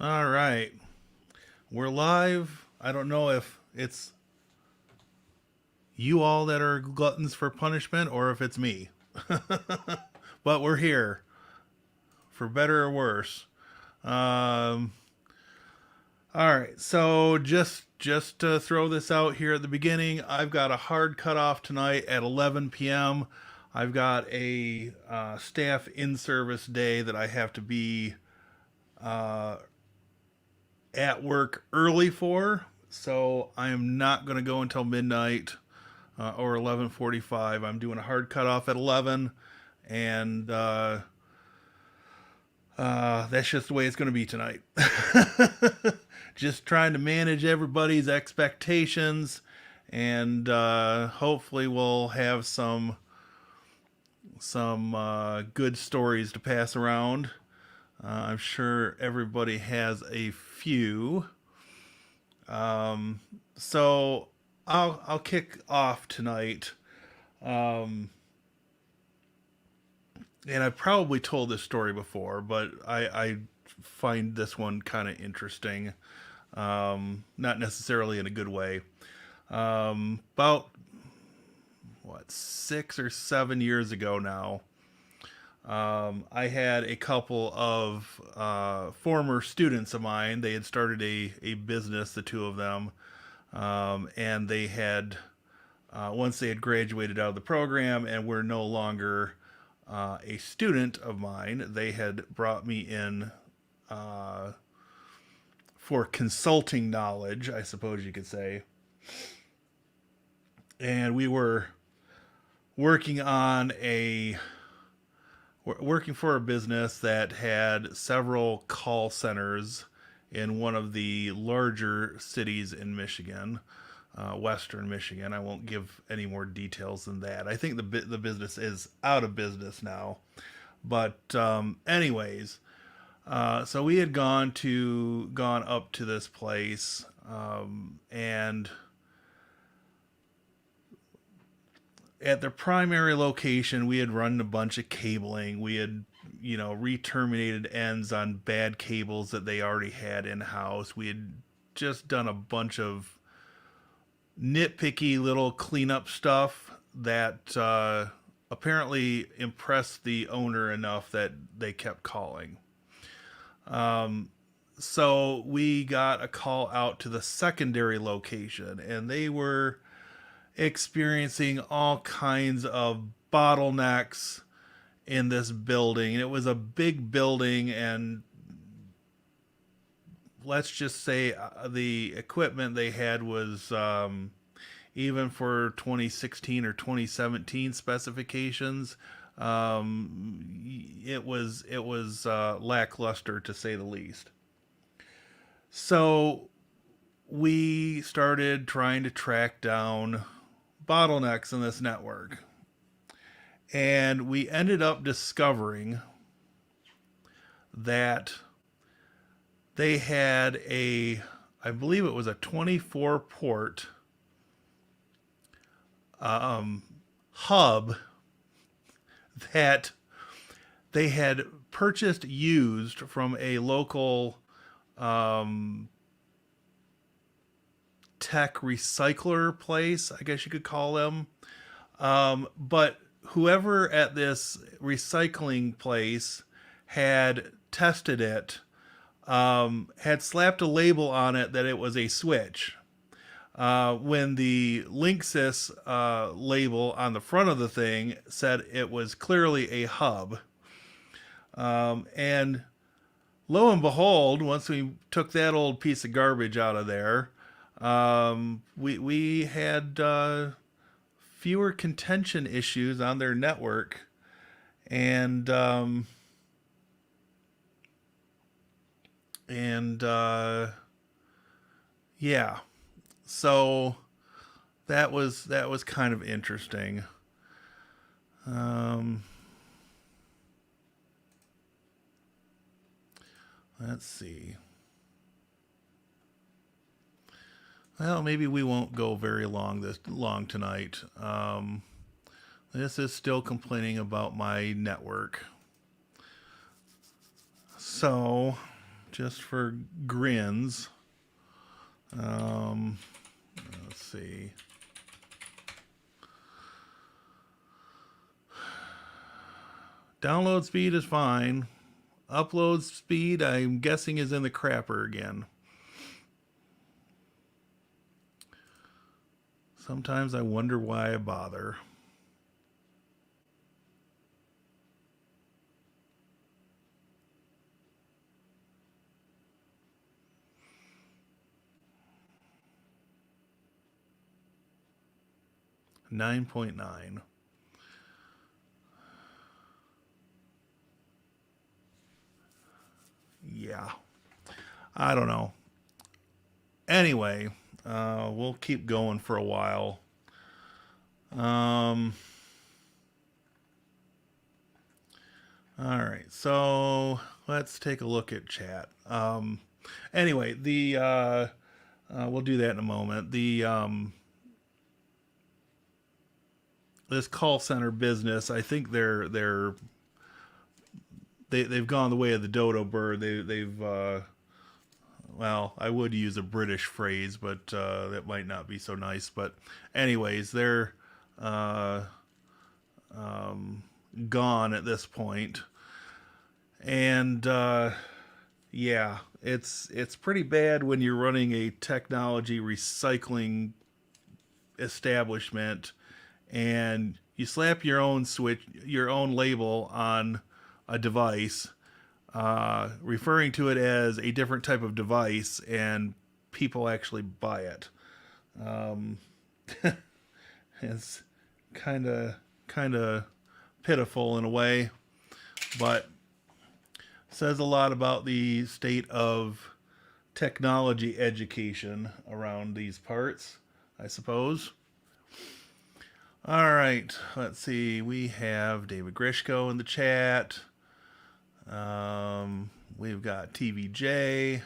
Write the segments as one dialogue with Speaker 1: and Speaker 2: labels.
Speaker 1: All right. We're live. I don't know if it's you all that are gluttons for punishment or if it's me. But we're here for better or worse. Um, all right. So just to throw this out here at the beginning, I've got a hard cutoff tonight at 11 p.m. I've got a staff in service day that I have to be at work early for. So I am not going to go until midnight or 11:45. I'm doing a hard cutoff at 11, and that's just the way it's going to be tonight. Just trying to manage everybody's expectations, and hopefully we'll have some good stories to pass around. I'm sure everybody has a few. So I'll kick off tonight. Um, and I've probably told this story before, but I find this one kind of interesting. Not necessarily in a good way. About what 6 or 7 years ago now, I had a couple of former students of mine. They had started a business, the two of them, and they had once they had graduated out of the program and were no longer a student of mine, they had brought me in uh, for consulting knowledge, I suppose you could say. And we were working on a working for a business that had several call centers in one of the larger cities in Michigan, Western Michigan. I won't give any more details than that. I think the business is out of business now. But anyways, so we had gone up to this place, and at the primary location, we had run a bunch of cabling. We had, re-terminated ends on bad cables that they already had in house. We had just done a bunch of nitpicky little cleanup stuff that apparently impressed the owner enough that they kept calling. So we got a call out to the secondary location, and they were experiencing all kinds of bottlenecks in this building. It was a big building, and let's just say the equipment they had was even for 2016 or 2017 specifications. It was lackluster to say the least. So we started trying to track down bottlenecks in this network. And we ended up discovering that they had I believe it was a 24 port hub that they had purchased used from a local tech recycler place, I guess you could call them. But whoever at this recycling place had tested it had slapped a label on it that it was a switch. When the Linksys label on the front of the thing said it was clearly a hub. And lo and behold, once we took that old piece of garbage out of there, we had fewer contention issues on their network, and and yeah, so that was kind of interesting. Um, let's see. Well, maybe we won't go very long tonight. This is still complaining about my network. So, just for grins. Let's see. Download speed is fine. Upload speed, I'm guessing, is in the crapper again. Sometimes I wonder why I bother. $9.9. Yeah. I don't know. Anyway, we'll keep going for a while. All right, so let's take a look at chat. Anyway, we'll do that in a moment. This call center business, I think they've gone the way of the dodo bird. They've well, I would use a British phrase, but that might not be so nice. But anyways, they're gone at this point. And yeah, it's pretty bad when you're running a technology recycling establishment and you slap your own label on a device, referring to it as a different type of device, and people actually buy it. It's kind of pitiful in a way, but says a lot about the state of technology education around these parts, I suppose. All right, let's see. We have David Grishko in the chat. We've got TVJ.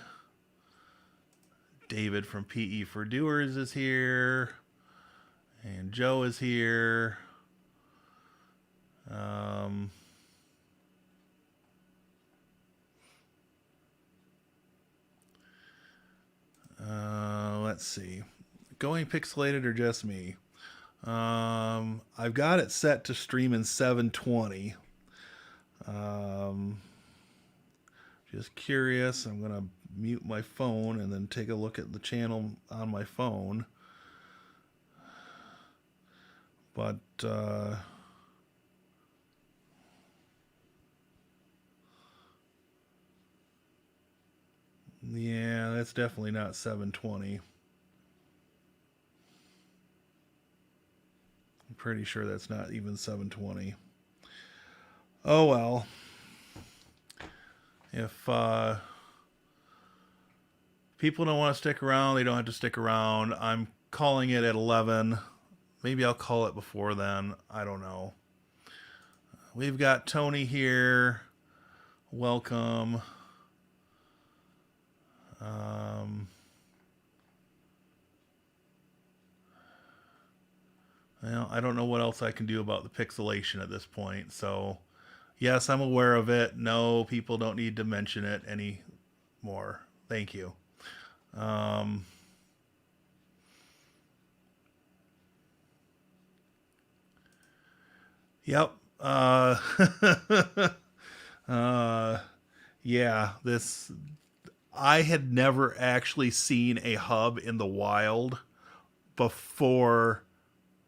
Speaker 1: David from PE for Doers is here. And Joe is here. Let's see. Going pixelated or just me? I've got it set to stream in 720. Just curious. I'm going to mute my phone and then take a look at the channel on my phone. But, yeah, that's definitely not 720. I'm pretty sure that's not even 720. Oh well. If people don't want to stick around, they don't have to stick around. I'm calling it at 11. Maybe I'll call it before then. I don't know. We've got Tony here. Welcome. Well, I don't know what else I can do about the pixelation at this point. So, yes, I'm aware of it. No, people don't need to mention it anymore. Thank you. Yep. Yeah, I had never actually seen a hub in the wild before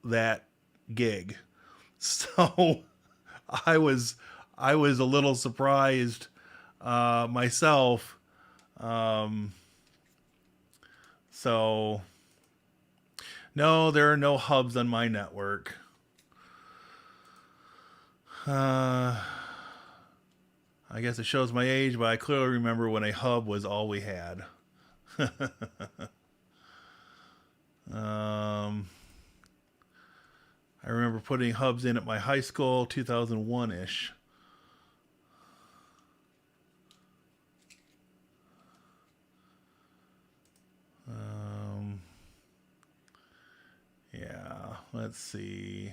Speaker 1: that gig. So I was I was a little surprised myself. So no, there are no hubs on my network. I guess it shows my age, but I clearly remember when a hub was all we had. I remember putting hubs in at my high school, 2001-ish. Yeah, let's see.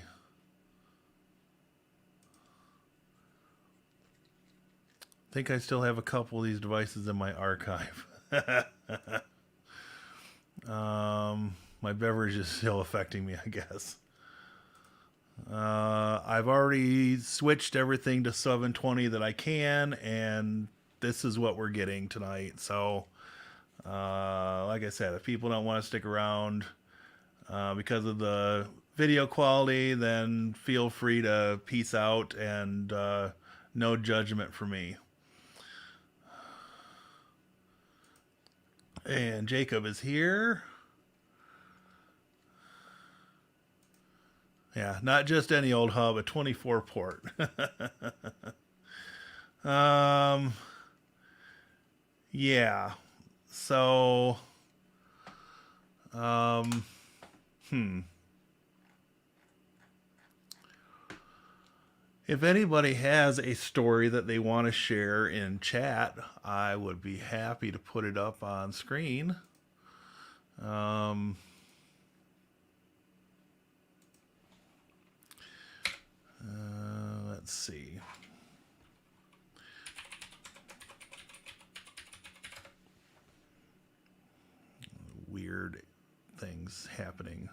Speaker 1: think I still have a couple of these devices in my archive. My beverage is still affecting me, I guess. I've already switched everything to 720 that I can, and this is what we're getting tonight. So, like I said, if people don't want to stick around because of the video quality, then feel free to peace out, and no judgment for me. And Jacob is here. Yeah, not just any old hub, a 24 port. um, yeah. So, um, hmm. If anybody has a story that they want to share in chat, I would be happy to put it up on screen. Um, let's see. Weird things happening.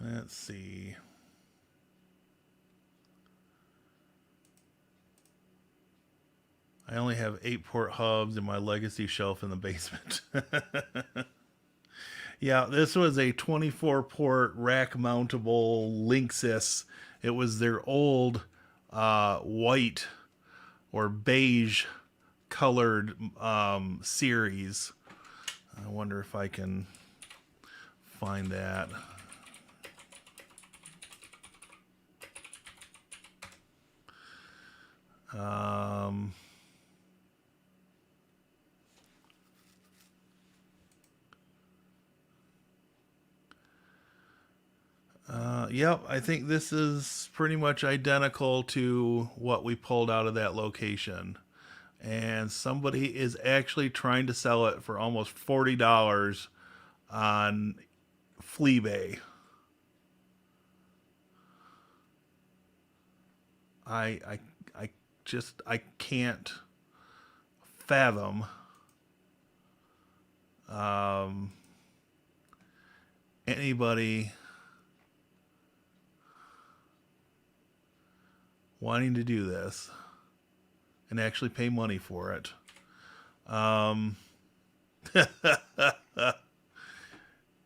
Speaker 1: Let's see. I only have 8-port hubs in my legacy shelf in the basement. Yeah, this was a 24-port rack mountable Linksys. It was their old white or beige colored series. I wonder if I can find that. Yep, I think this is pretty much identical to what we pulled out of that location. And somebody is actually trying to sell it for almost $40 on Fleabay. I I I just I can't fathom um, anybody wanting to do this and actually pay money for it. Um,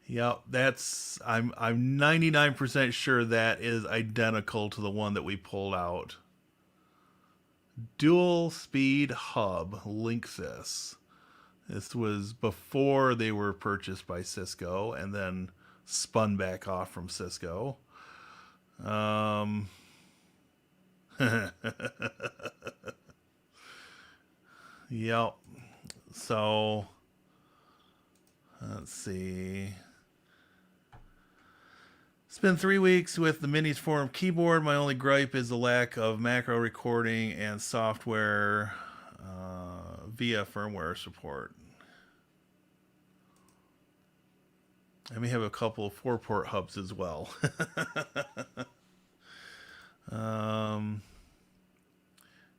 Speaker 1: yeah, I'm 99% sure that is identical to the one that we pulled out. Dual speed hub Linksys. This was before they were purchased by Cisco and then spun back off from Cisco. Yep. So let's see. It's been 3 weeks with the Minis Forum keyboard. My only gripe is the lack of macro recording and software via firmware support. I may have a couple of 4-port hubs as well.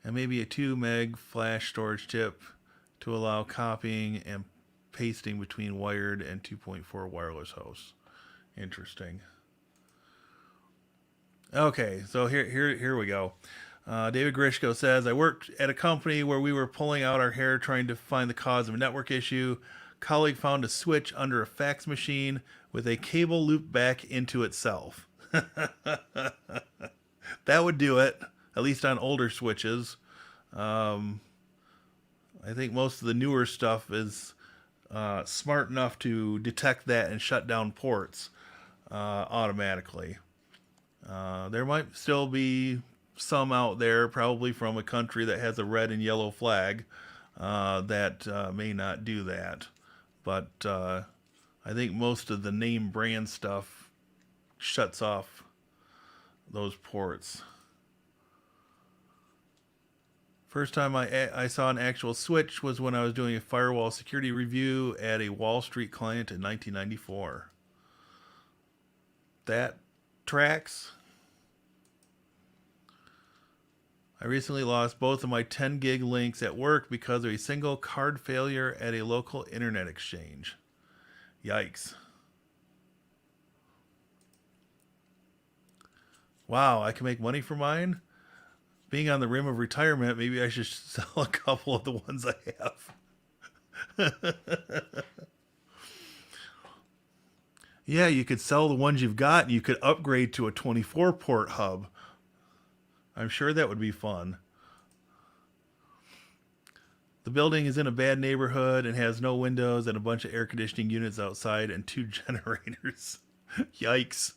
Speaker 1: And maybe a 2 meg flash storage chip to allow copying and pasting between wired and 2.4 wireless hosts. Interesting. Okay, so here we go. David Grishko says, I worked at a company where we were pulling out our hair trying to find the cause of a network issue. Colleague found a switch under a fax machine with a cable looped back into itself. That would do it, at least on older switches. I think most of the newer stuff is smart enough to detect that and shut down ports automatically. There might still be some out there, probably from a country that has a red and yellow flag, that may not do that. But I think most of the name brand stuff shuts off those ports. First time I saw an actual switch was when I was doing a firewall security review at a Wall Street client in 1994. that tracks. I recently lost both of my 10 gig links at work because of a single card failure at a local internet exchange. Yikes. Wow, I can make money for mine? Being on the rim of retirement, maybe I should sell a couple of the ones I have. Yeah, you could sell the ones you've got and you could upgrade to a 24 port hub. I'm sure that would be fun. The building is in a bad neighborhood and has no windows and a bunch of air conditioning units outside and 2 generators. Yikes.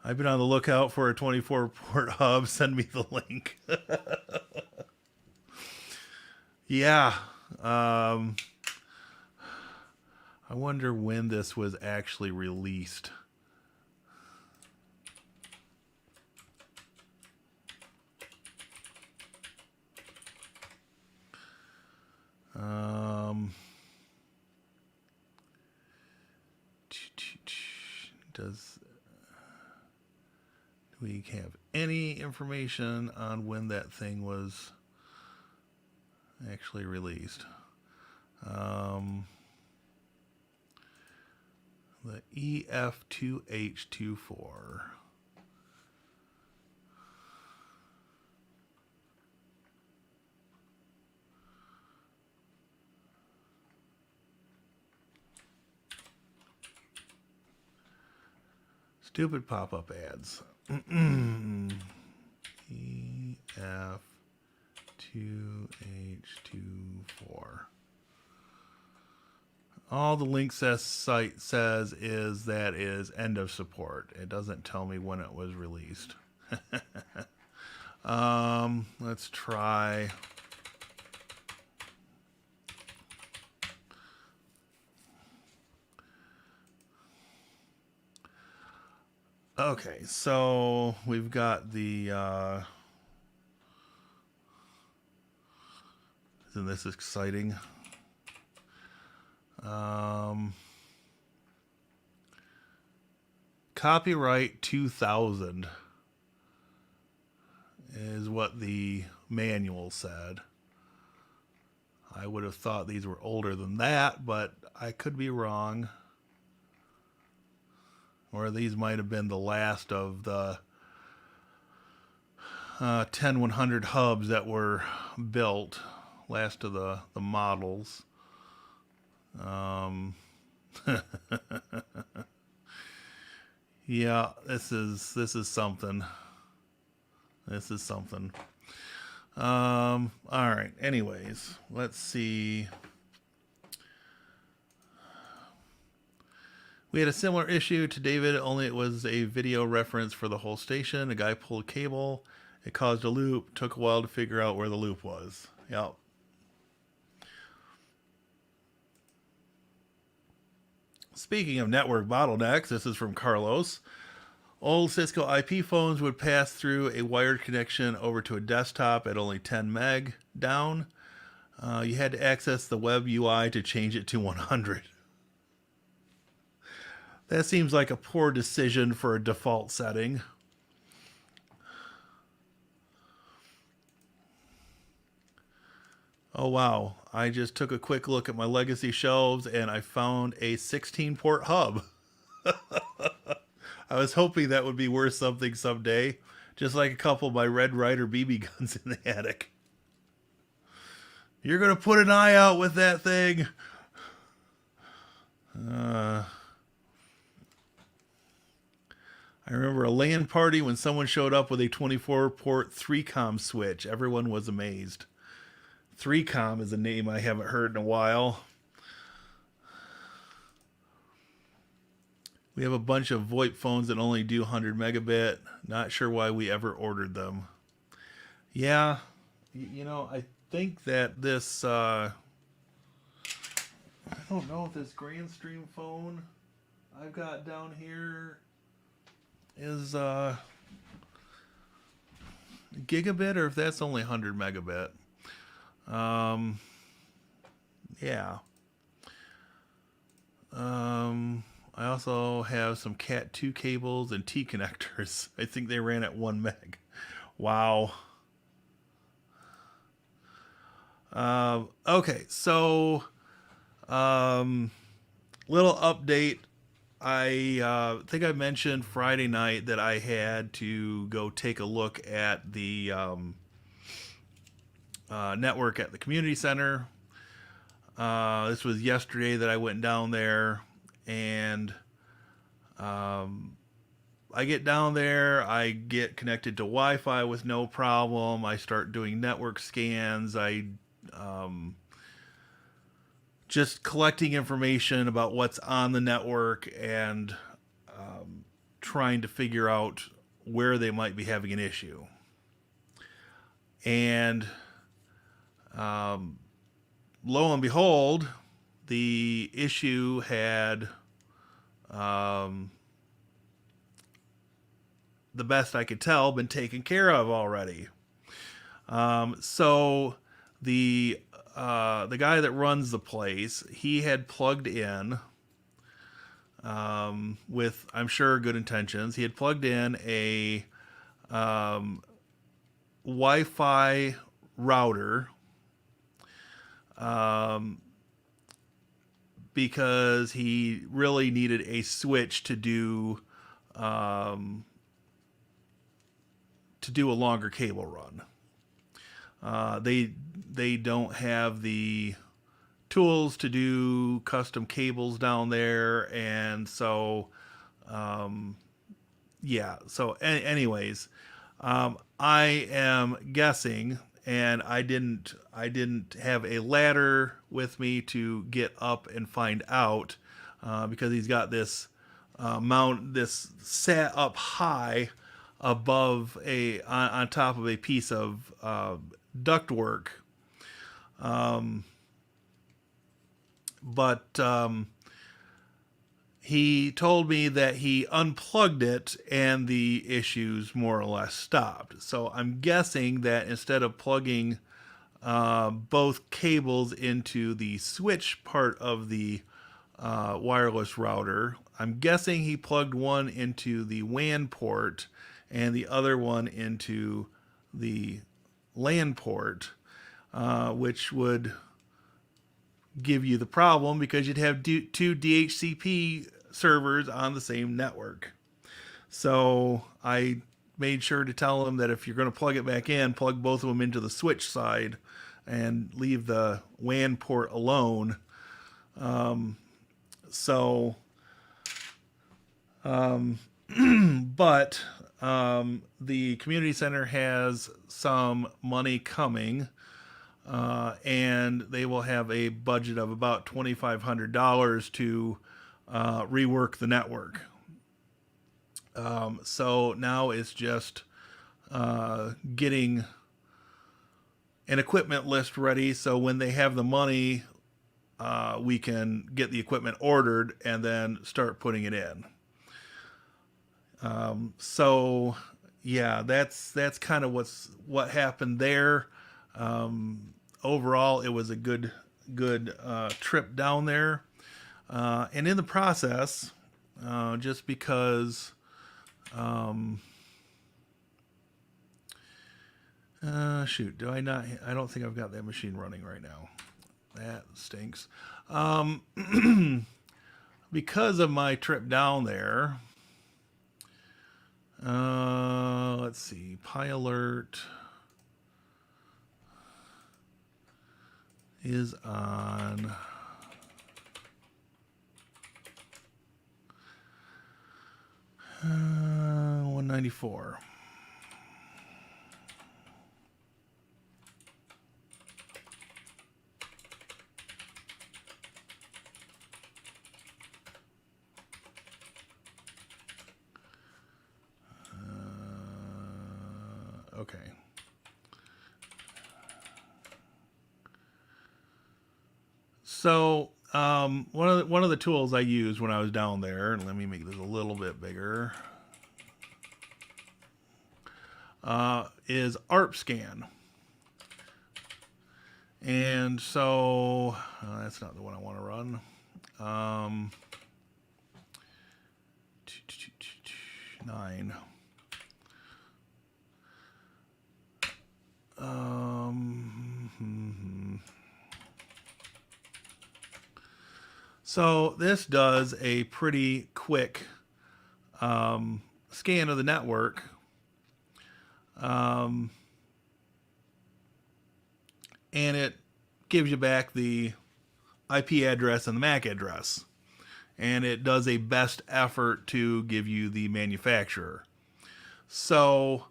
Speaker 1: I've been on the lookout for a 24 port hub. Send me the link. Yeah. I wonder when this was actually released. Does we have any information on when that thing was actually released? The EF2H24. Stupid pop-up ads. EF2H24. All the Linksys site says is that is end of support. It doesn't tell me when it was released. Let's try. Okay, so we've got the isn't this exciting? Copyright 2000 is what the manual said. I would have thought these were older than that, but I could be wrong. Or these might have been the last of the 10100 hubs that were built, last of the models. Yeah, this is something. This is something. All right. Anyways, let's see. We had a similar issue to David, only it was a video reference for the whole station. A guy pulled a cable. It caused a loop. Took a while to figure out where the loop was. Yep. Speaking of network bottlenecks, this is from Carlos. Old Cisco IP phones would pass through a wired connection over to a desktop at only 10 meg down. You had to access the web UI to change it to 100. That seems like a poor decision for a default setting. Oh wow, I just took a quick look at my legacy shelves and I found a 16 port hub. I was hoping that would be worth something someday, just like a couple of my Red Ryder BB guns in the attic. You're going to put an eye out with that thing. I remember a LAN party when someone showed up with a 24 port 3Com switch. Everyone was amazed. 3Com is a name I haven't heard in a while. We have a bunch of VoIP phones that only do 100 megabit. Not sure why we ever ordered them. Yeah, you know, I think that this, I don't know if this Grandstream phone I've got down here is gigabit or if that's only 100 megabit. Yeah. also have some Cat 2 cables and T connectors. I think they ran at 1 meg. Wow. Okay, so little update. I think I mentioned Friday night that I had to go take a look at the network at the community center. This was yesterday that I went down there, and I get down there, I get connected to Wi-Fi with no problem. I start doing network scans. I just collecting information about what's on the network and trying to figure out where they might be having an issue. And lo and behold, the issue had, the best I could tell, been taken care of already. So the guy that runs the place, he had plugged in, with, I'm sure, good intentions. He had plugged in a Wi-Fi router, because he really needed a switch to do a longer cable run. They don't have the tools to do custom cables down there, and so yeah. So anyways, I am guessing, and I didn't have a ladder with me to get up and find out, because he's got this this set up high above on top of a piece of ductwork. But he told me that he unplugged it and the issues more or less stopped. So I'm guessing that instead of plugging both cables into the switch part of the wireless router, I'm guessing he plugged one into the WAN port and the other one into the LAN port, which would give you the problem because you'd have two DHCP servers on the same network. So I made sure to tell him that if you're going to plug it back in, plug both of them into the switch side and leave the WAN port alone. But the community center has some money coming, and they will have a budget of about $2,500 to rework the network. So now it's just getting an equipment list ready, so when they have the money, we can get the equipment ordered and then start putting it in. So yeah, that's kind of what happened there. Overall, it was a good trip down there, and in the process, just because shoot, do I not? I don't think I've got that machine running right now. That stinks. Because of my trip down there, let's see, PyAlert is on 194. Okay. So one of the tools I used when I was down there, and let me make this a little bit bigger, is ARP-Scan. And so that's not the one I want to run. 9. So this does a pretty quick scan of the network. And it gives you back the IP address and the MAC address. And it does a best effort to give you the manufacturer. So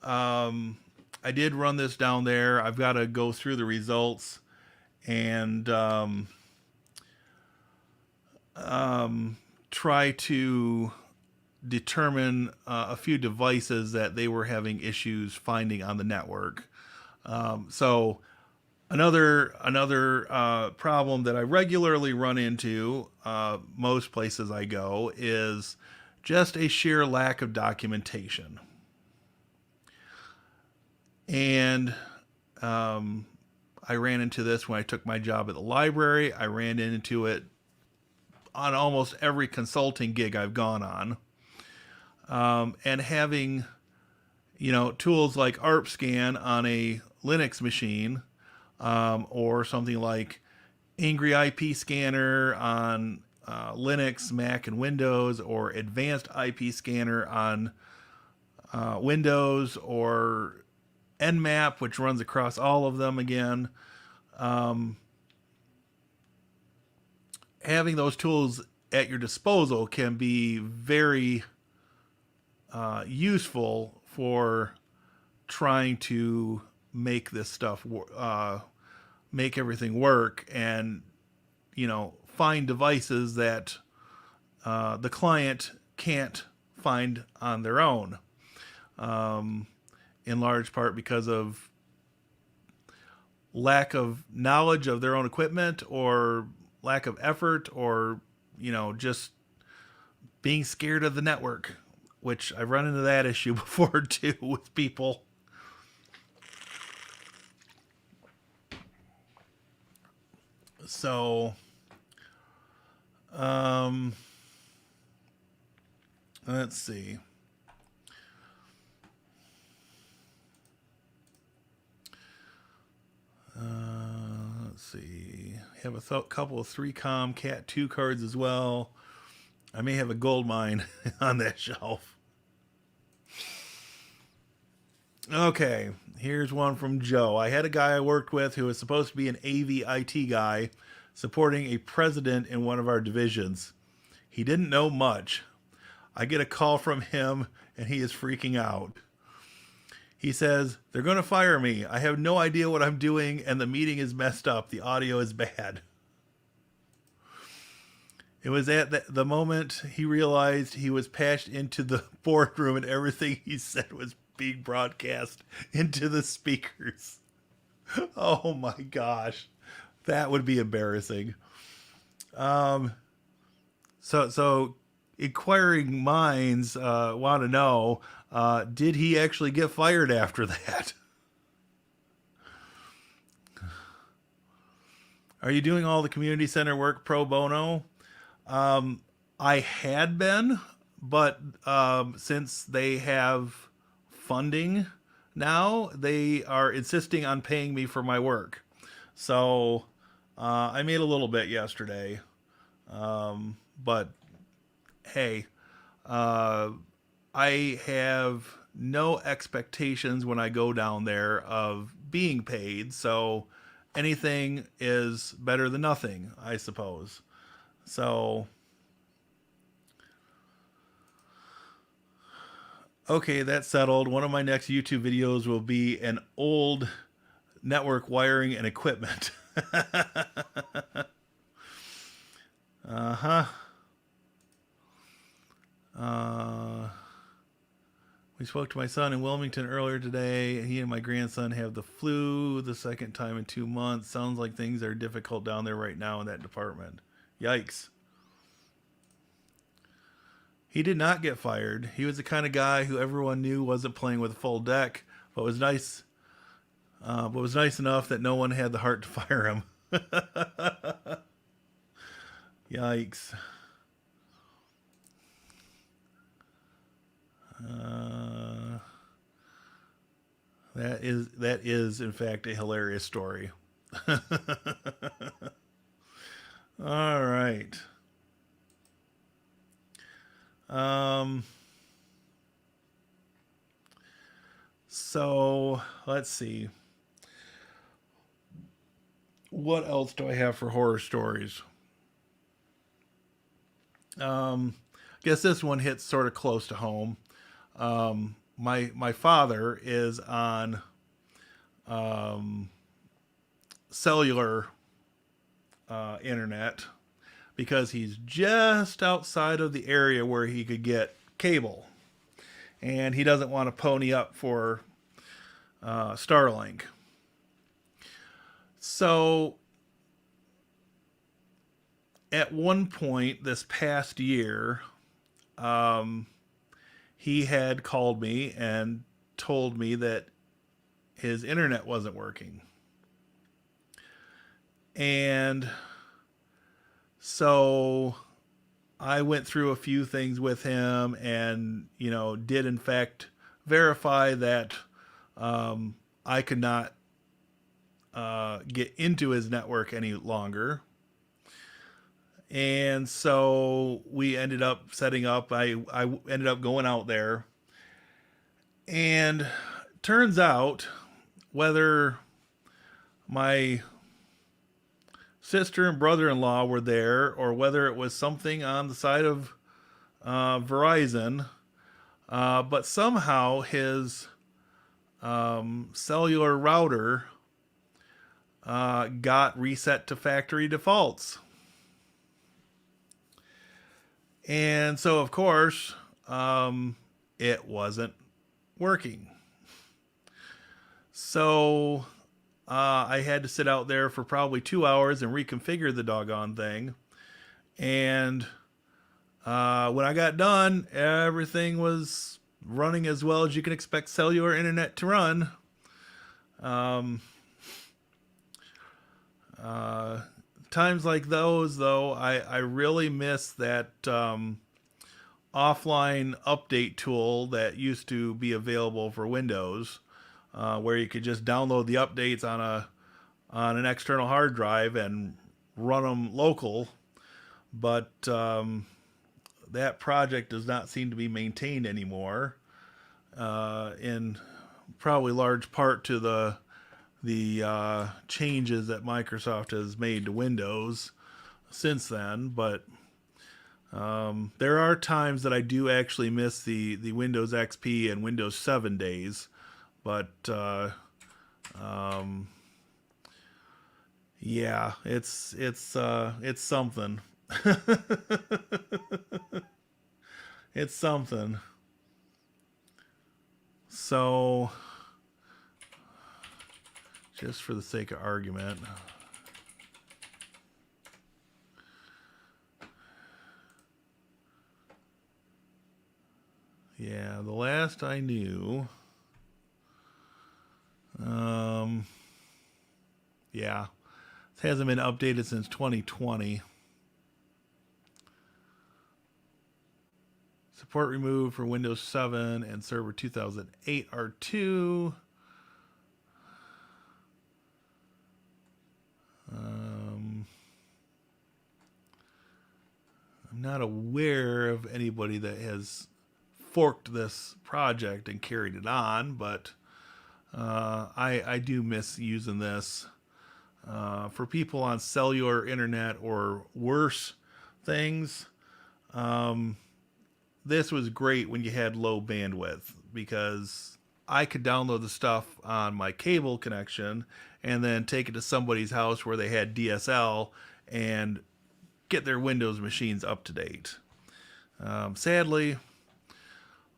Speaker 1: I did run this down there. I've got to go through the results and try to determine a few devices that they were having issues finding on the network. So another problem that I regularly run into most places I go is just a sheer lack of documentation. And I ran into this when I took my job at the library. I ran into it on almost every consulting gig I've gone on. And having, tools like ARPScan on a Linux machine, or something like Angry IP Scanner on Linux, Mac, and Windows, or Advanced IP Scanner on Windows, or Nmap, which runs across all of them again. Having those tools at your disposal can be very useful for trying to make this stuff make everything work, and find devices that the client can't find on their own, in large part because of lack of knowledge of their own equipment, or lack of effort, or just being scared of the network, which I've run into that issue before too with people. So let's see. Let's see. Have a couple of 3Com Cat 2 cards as well. I may have a gold mine on that shelf. Okay, here's one from Joe. I had a guy I worked with who was supposed to be an AV IT guy supporting a president in one of our divisions. He didn't know much. I get a call from him and he is freaking out. He says, "They're going to fire me. I have no idea what I'm doing and the meeting is messed up. The audio is bad." It was at the moment he realized he was patched into the boardroom and everything he said was being broadcast into the speakers. Oh my gosh. That would be embarrassing. So inquiring minds want to know, did he actually get fired after that? Are you doing all the community center work pro bono? I had been, but since they have funding now, they are insisting on paying me for my work. So I made a little bit yesterday. But hey, I have no expectations when I go down there of being paid. So anything is better than nothing, I suppose. So, okay, that's settled. One of my next YouTube videos will be an old network wiring and equipment. Uh-huh. We spoke to my son in Wilmington earlier today. He and my grandson have the flu the second time in 2 months. Sounds like things are difficult down there right now in that department. Yikes. He did not get fired. He was the kind of guy who everyone knew wasn't playing with a full deck, but was nice enough that no one had the heart to fire him. Yikes. Uh, that is in fact a hilarious story. All right. Um, so let's see. What else do I have for horror stories? I guess this one hits sort of close to home. My father is on cellular internet because he's just outside of the area where he could get cable, and he doesn't want to pony up for Starlink. So at one point this past year, um, he had called me and told me that his internet wasn't working. And so I went through a few things with him and, did in fact verify that I could not get into his network any longer. And so we ended up setting up, I ended up going out there. And turns out, whether my sister and brother-in-law were there or whether it was something on the side of Verizon, but somehow his cellular router got reset to factory defaults. And so, of course, it wasn't working. So I had to sit out there for probably 2 hours and reconfigure the doggone thing. And when I got done, everything was running as well as you can expect cellular internet to run. Times like those, though, I really miss that offline update tool that used to be available for Windows, where you could just download the updates on an external hard drive and run them local. But that project does not seem to be maintained anymore, in probably large part to the changes that Microsoft has made to Windows since then. But there are times that I do actually miss the Windows XP and Windows 7 days. But yeah, it's something. It's something. So, just for the sake of argument, yeah, the last I knew, yeah, it hasn't been updated since 2020. Support removed for Windows 7 and Server 2008 R2. I'm not aware of anybody that has forked this project and carried it on, but I do miss using this. For people on cellular internet or worse things, this was great when you had low bandwidth, because I could download the stuff on my cable connection and then take it to somebody's house where they had DSL and get their Windows machines up to date. Sadly,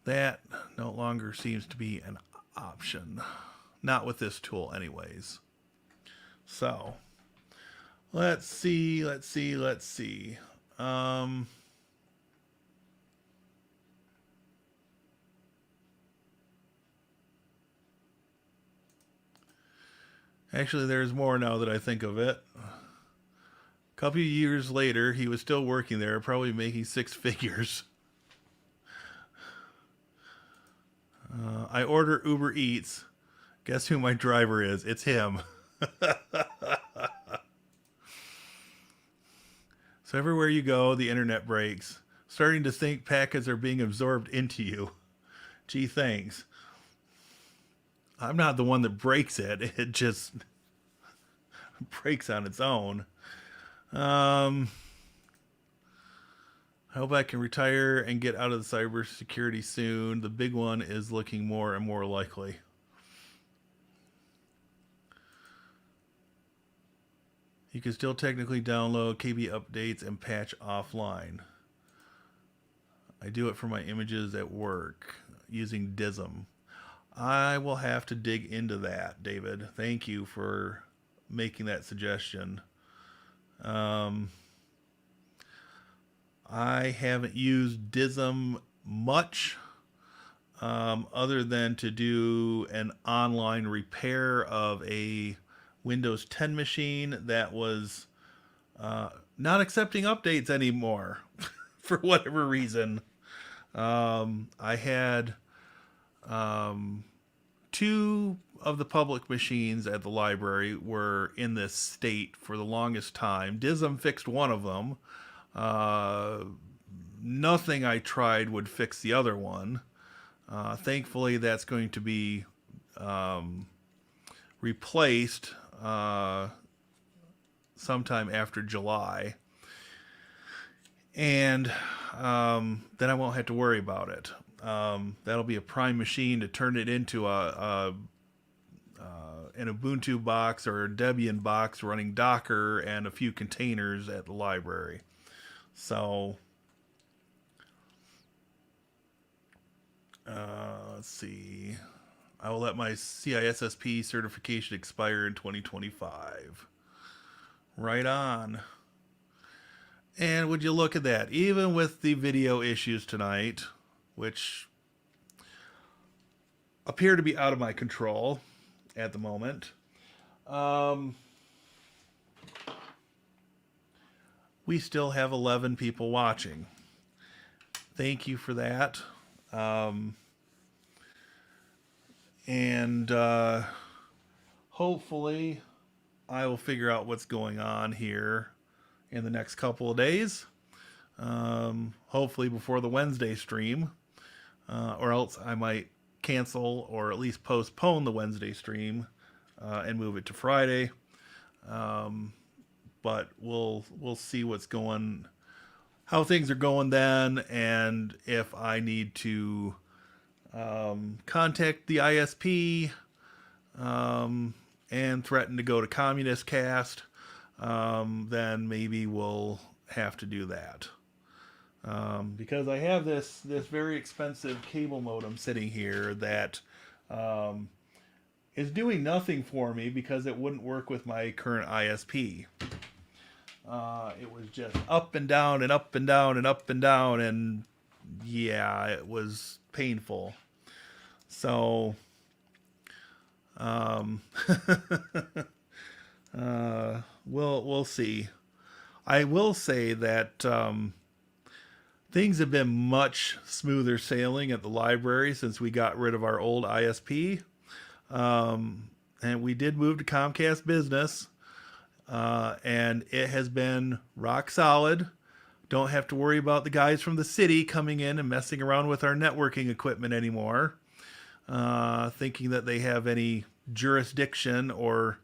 Speaker 1: that no longer seems to be an option. Not with this tool, anyways. So, let's see. Actually, there's more now that I think of it. A couple of years later, he was still working there, probably making six figures. I order Uber Eats. Guess who my driver is? It's him. So everywhere you go, the internet breaks. Starting to think packets are being absorbed into you. Gee, thanks. I'm not the one that breaks it. It just breaks on its own. Um, I hope I can retire and get out of the cybersecurity soon. The big one is looking more and more likely. You can still technically download KB updates and patch offline. I do it for my images at work using Dism. I will have to dig into that, David. Thank you for making that suggestion. I haven't used Dism much, other than to do an online repair of a Windows 10 machine that was not accepting updates anymore for whatever reason. I had two of the public machines at the library were in this state for the longest time. Dism fixed one of them. Nothing I tried would fix the other one. Thankfully, that's going to be replaced sometime after July. And then I won't have to worry about it. That'll be a prime machine to turn it into an Ubuntu box or a Debian box running Docker and a few containers at the library. So let's see. I will let my CISSP certification expire in 2025. Right on. And would you look at that? Even with the video issues tonight, which appear to be out of my control at the moment, we still have 11 people watching. Thank you for that. And hopefully I will figure out what's going on here in the next couple of days. Hopefully before the Wednesday stream, or else I might cancel or at least postpone the Wednesday stream and move it to Friday. But we'll see how things are going then, and if I need to contact the ISP and threaten to go to Communist Cast, then maybe we'll have to do that. Because I have this very expensive cable modem sitting here that is doing nothing for me because it wouldn't work with my current ISP. It was just up and down and up and down and up and down, and yeah, it was painful. So we'll see. I will say that things have been much smoother sailing at the library since we got rid of our old ISP. And we did move to Comcast Business, and it has been rock solid. Don't have to worry about the guys from the city coming in and messing around with our networking equipment anymore, thinking that they have any jurisdiction or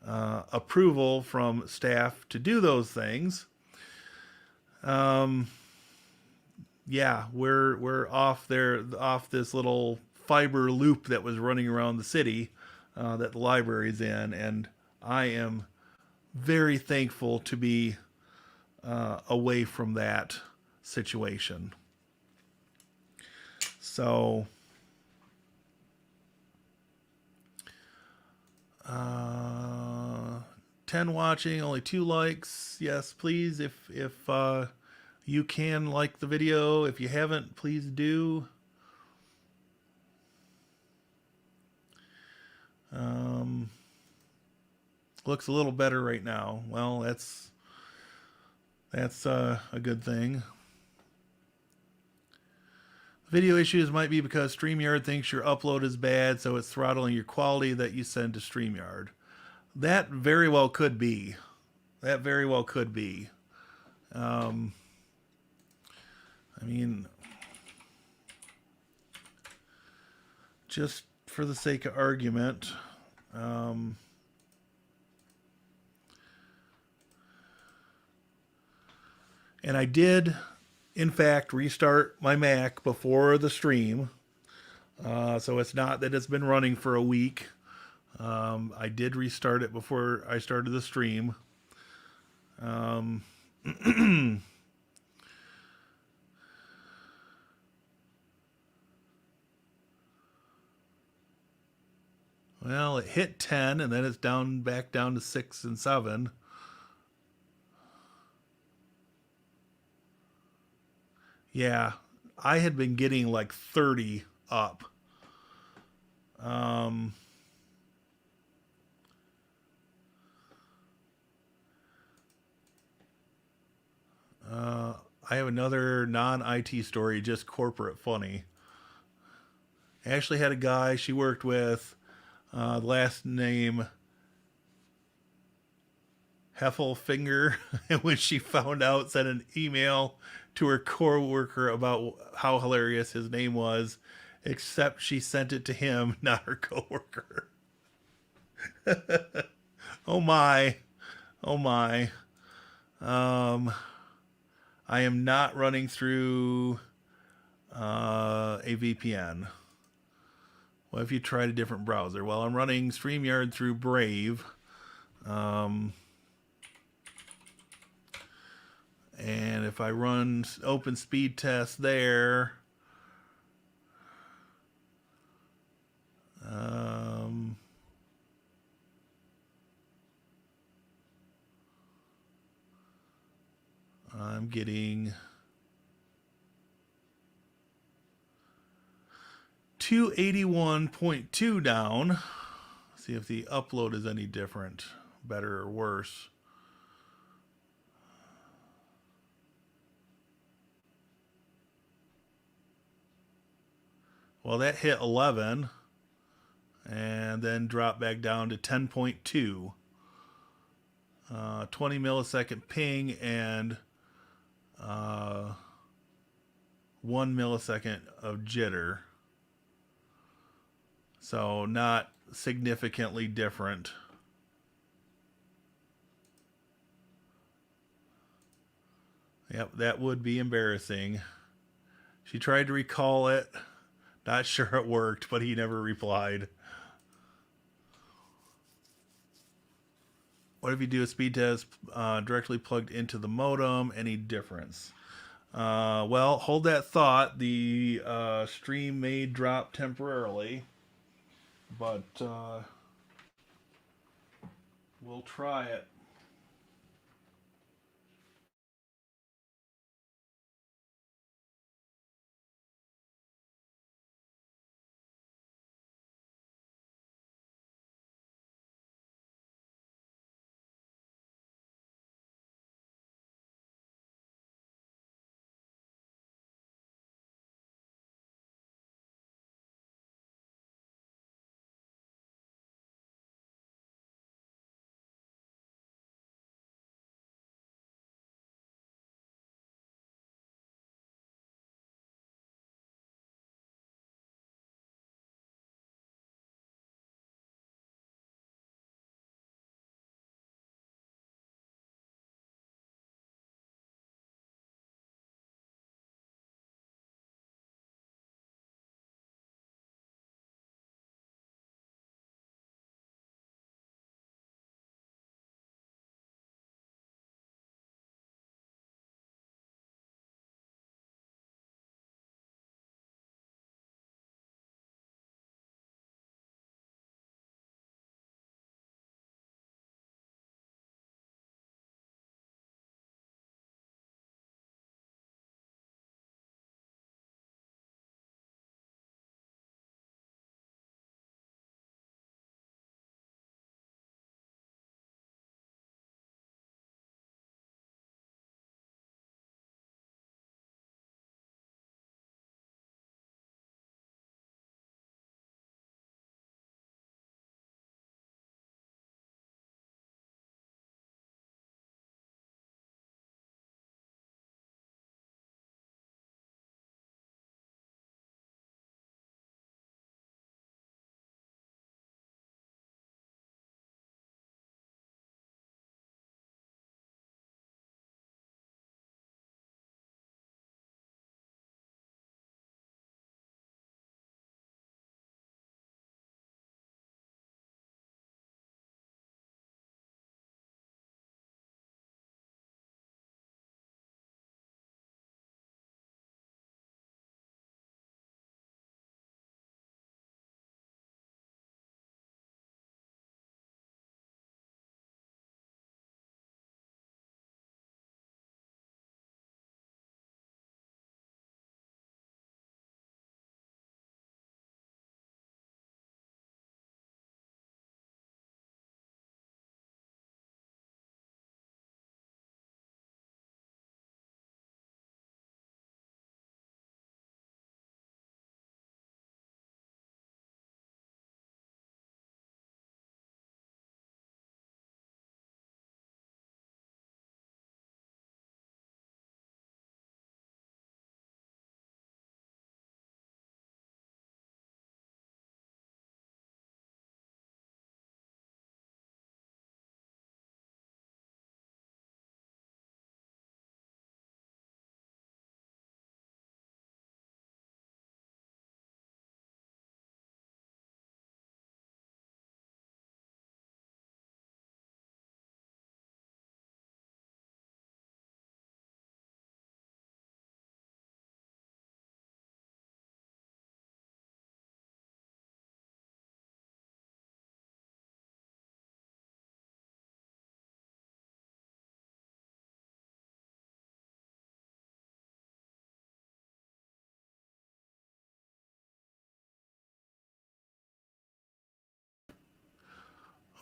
Speaker 1: approval from staff to do those things. Yeah, we're off this little fiber loop that was running around the city that the library's in, and I am very thankful to be away from that situation. So 10 watching, only 2 likes. Yes, please, if you can like the video. If you haven't, please do. Looks a little better right now. Well, that's a good thing. Video issues might be because StreamYard thinks your upload is bad, so it's throttling your quality that you send to StreamYard. That very well could be. That very well could be. I mean, just for the sake of argument, and I did, in fact, restart my Mac before the stream. So it's not that it's been running for a week. I did restart it before I started the stream. Well, it hit 10 and then it's down back down to 6 and 7. Yeah, I had been getting like 30 up. Um, I have another non IT story, just corporate funny. I actually had a guy she worked with, last name Heffelfinger, and when she found out, sent an email to her coworker about how hilarious his name was, except she sent it to him, not her coworker. Oh my, oh my. Um, I am not running through a VPN. What if you tried a different browser? Well, I'm running StreamYard through Brave. Um, and if I run open speed test there, um, I'm getting 281.2 down. See if the upload is any different, better or worse. Well, that hit 11 and then dropped back down to 10.2. 20 millisecond ping and 1 millisecond of jitter. So not significantly different. Yep, that would be embarrassing. She tried to recall it. Not sure it worked, but he never replied. What if you do a speed test directly plugged into the modem? Any difference? Well, hold that thought. The stream may drop temporarily, but we'll try it.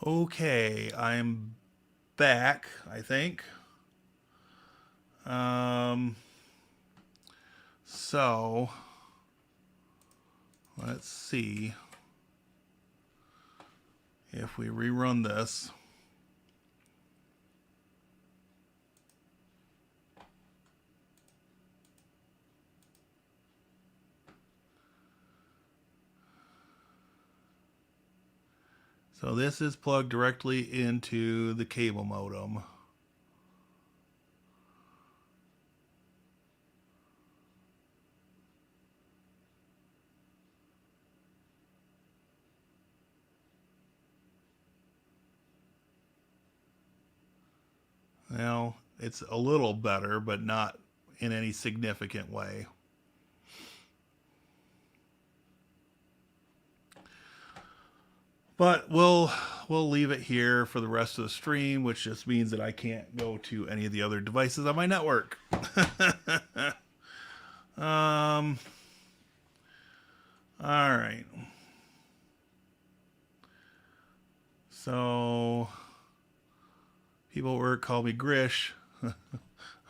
Speaker 1: Okay, I'm back, I think. Um, so let's see if we rerun this. So this is plugged directly into the cable modem. Now, it's a little better, but not in any significant way. But we'll leave it here for the rest of the stream, which just means that I can't go to any of the other devices on my network. um, all right. So people at work call me Grish.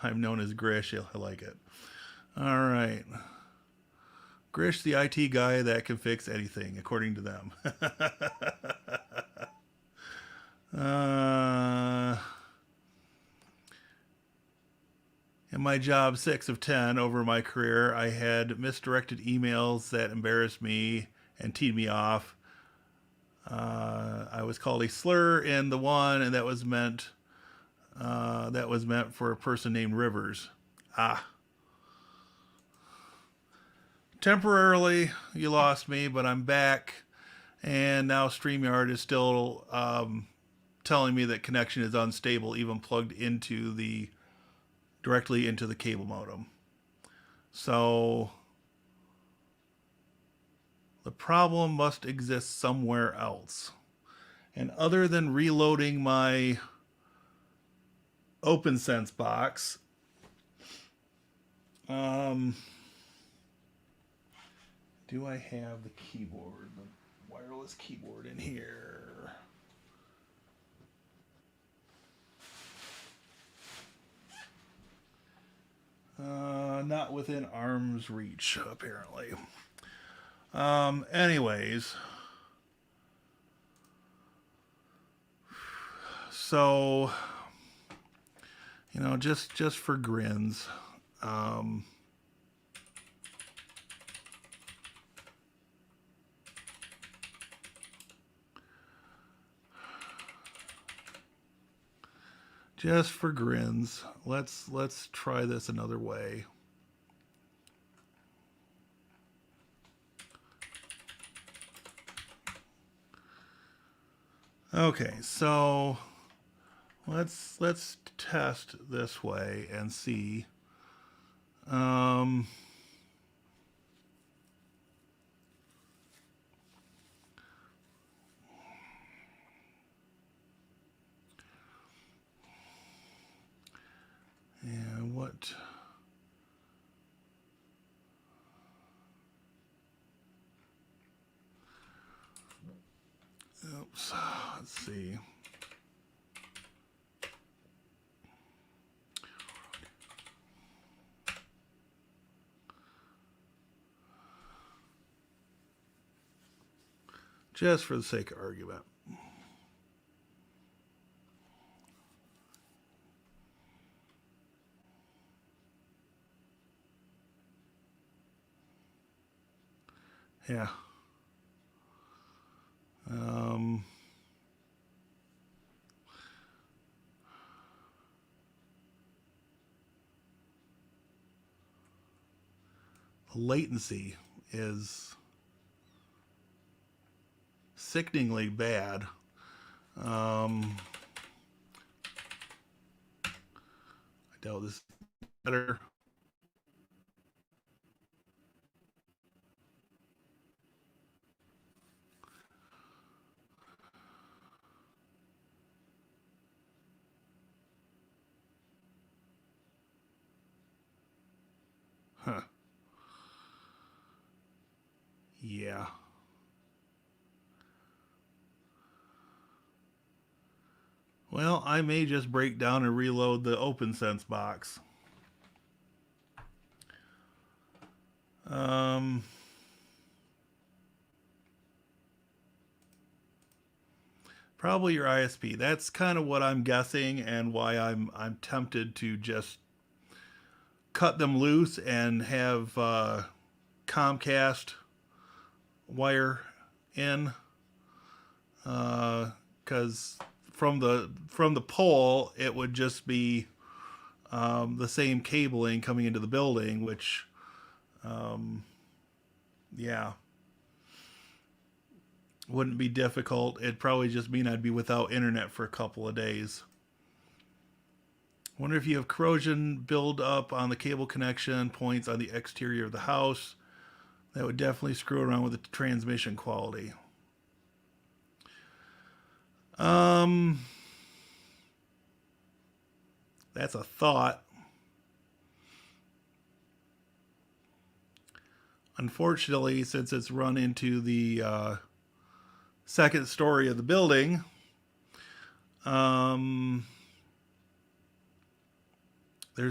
Speaker 1: I'm known as Grish. I like it. All right. Grish, the IT guy that can fix anything, according to them. uh, in my job, 6 of 10 over my career, I had misdirected emails that embarrassed me and teed me off. I was called a slur in the one, and that was meant for a person named Rivers. Ah, temporarily you lost me, but I'm back, and now StreamYard is still telling me that connection is unstable, even plugged into the directly into the cable modem. So the problem must exist somewhere else. And other than reloading my OpenSense box, do I have the keyboard, the wireless keyboard in here? Not within arm's reach, apparently. Anyways, so just for grins, um, just for grins, let's try this another way. Okay, so let's test this way and see. Um, and what? Oops. Let's see. Just for the sake of argument. Yeah. Um, latency is sickeningly bad. I doubt this is better. Huh. Yeah. Well, I may just break down and reload the OpenSense box. Um, Probably your ISP. That's kind of what I'm guessing, and why I'm tempted to just cut them loose and have Comcast wire in, because from the pole it would just be the same cabling coming into the building, which yeah, wouldn't be difficult. It'd probably just mean I'd be without internet for a couple of days. Wonder if you have corrosion build up on the cable connection points on the exterior of the house. That would definitely screw around with the transmission quality. Um, that's a thought. Unfortunately, since it's run into the second story of the building, there's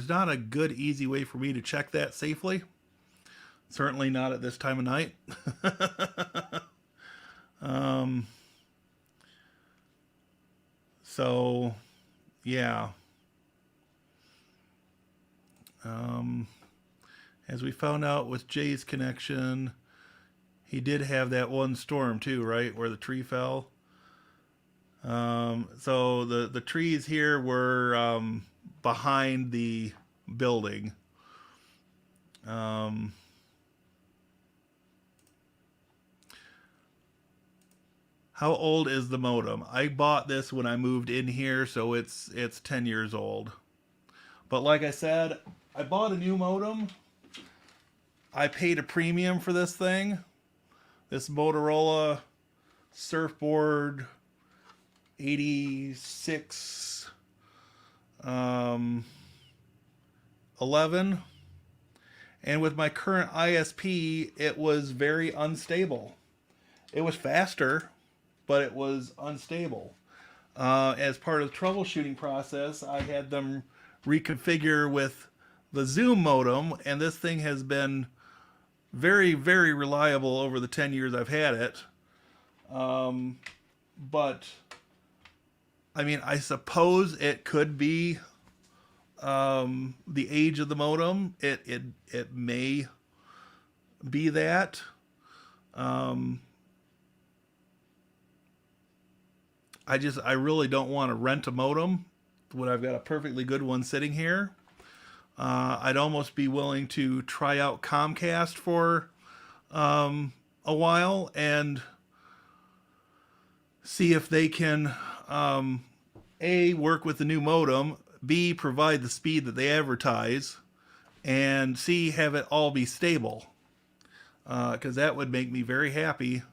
Speaker 1: not a good, easy way for me to check that safely. Certainly not at this time of night. um, so, yeah. Um, as we found out with Jay's connection, he did have that one storm too, right, where the tree fell. So the trees here were behind the building. Um, how old is the modem? I bought this when I moved in here, so it's 10 years old. But like I said, I bought a new modem. I paid a premium for this thing. This Motorola Surfboard 86 11. And with my current ISP, it was very unstable. It was faster, but it was unstable. As part of the troubleshooting process, I had them reconfigure with the Zoom modem, and this thing has been very, very reliable over the 10 years I've had it. But, I mean, I suppose it could be the age of the modem. It may be that. I really don't want to rent a modem when I've got a perfectly good one sitting here. I'd almost be willing to try out Comcast for a while and see if they can A, work with the new modem, B, provide the speed that they advertise, and C, have it all be stable. Because that would make me very happy,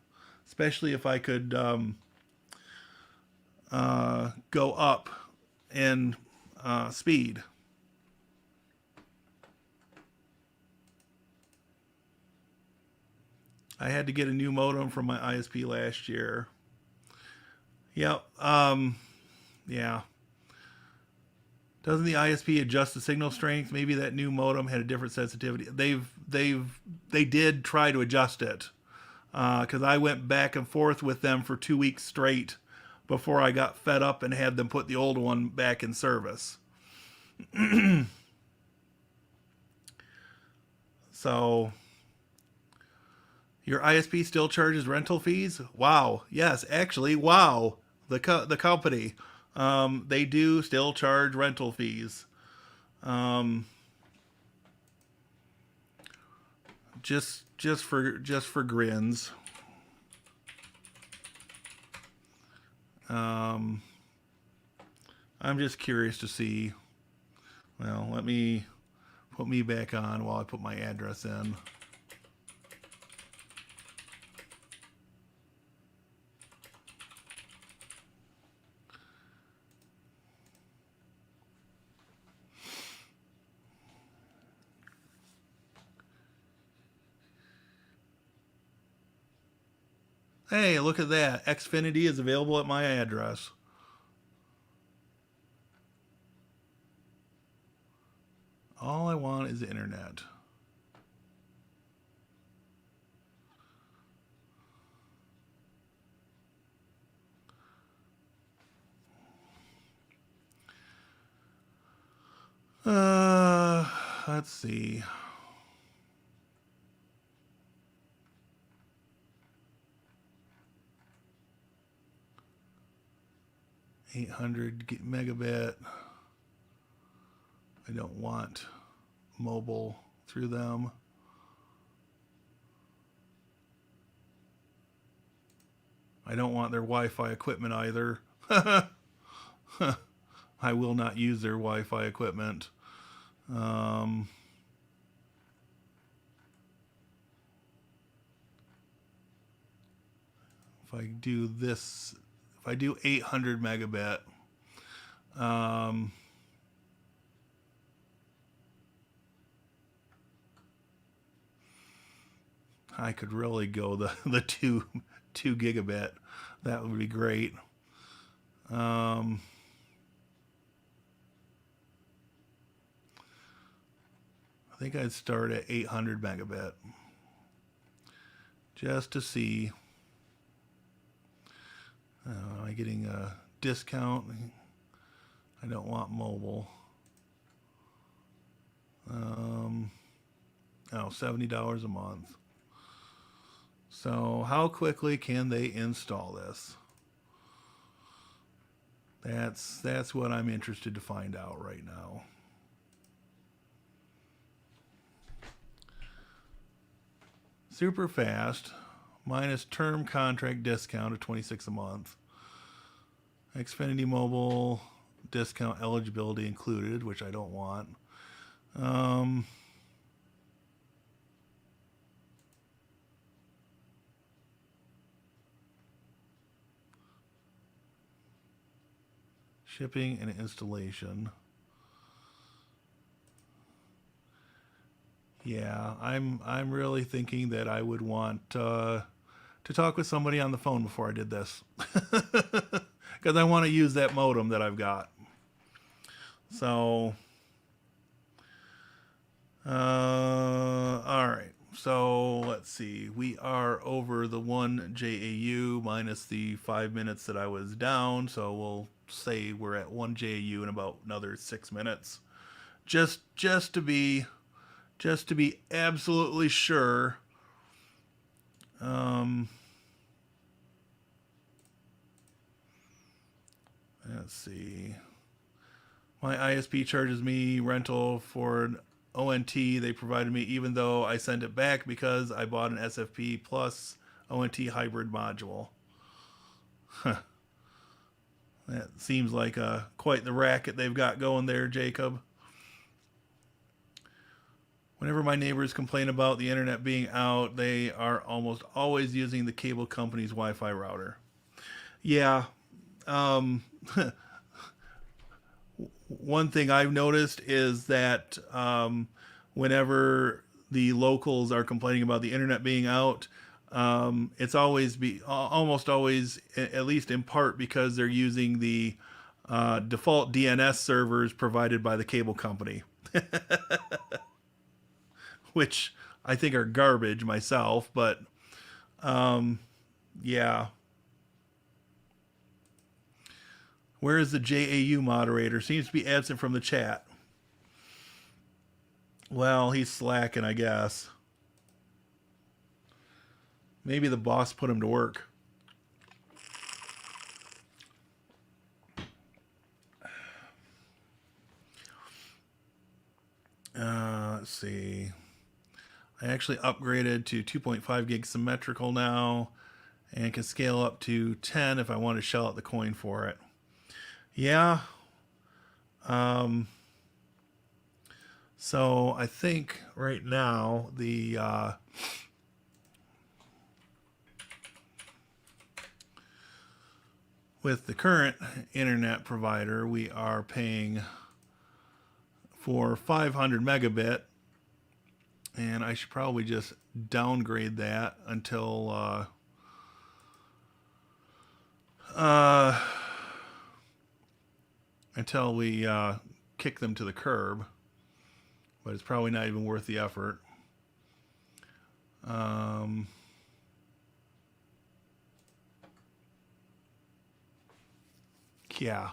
Speaker 1: especially if I could go up in speed. I had to get a new modem from my ISP last year. Yep. Yeah. Doesn't the ISP adjust the signal strength? Maybe that new modem had a different sensitivity. They did try to adjust it, because I went back and forth with them for 2 weeks straight before I got fed up and had them put the old one back in service. So, your ISP still charges rental fees? Wow. Yes, actually, wow. The company, they do still charge rental fees. Um, just for grins. Um, I'm just curious to see. Well, let me put me back on while I put my address in. Hey, look at that. Xfinity is available at my address. discount is the internet? Let's see. $800 megabit. I don't want mobile through them. I don't want their Wi-Fi equipment either. I will not use their Wi-Fi equipment. If I do this, if I do 800 megabit, I could really go the two gigabit. That would be great. I think I'd start at 800 megabit just to see. Am I getting a discount? I don't want mobile. $70 a month. So how quickly can they install this? That's what I'm interested to find out right now. Super fast, minus term contract discount of $26 a month. Xfinity Mobile discount eligibility included, which I don't want. Shipping and installation. Yeah, I'm really thinking that I would want to talk with somebody on the phone before I did this, because I want to use that modem that I've got. So, all right. So let's see. We are over the 1 JAU minus the 5 minutes that I was down. So we'll say we're at 1 JAU in about another 6 minutes, just to be absolutely sure. Let's see. My ISP charges me rental for an ONT they provided me, even though I sent it back because I bought an SFP plus ONT hybrid module. Huh. That seems like quite the racket they've got going there, Jacob. Whenever my neighbors complain about the internet being out, they are almost always using the cable company's Wi-Fi router. Yeah. One thing I've noticed is that whenever the locals are complaining about the internet being out, it's almost always, at least in part, because they're using the default DNS servers provided by the cable company, which I think are garbage myself, but yeah. Where is the JAU moderator? Seems to be absent from the chat. Well, he's slacking, I guess. Maybe the boss put him to work. Let's see. I actually upgraded to 2.5 gig symmetrical now and can scale up to 10 if I want to shell out the coin for it. Yeah. So I think right now the with the current internet provider, we are paying for 500 megabit, and I should probably just downgrade that until we kick them to the curb. but it's probably not even worth the effort. Um, yeah,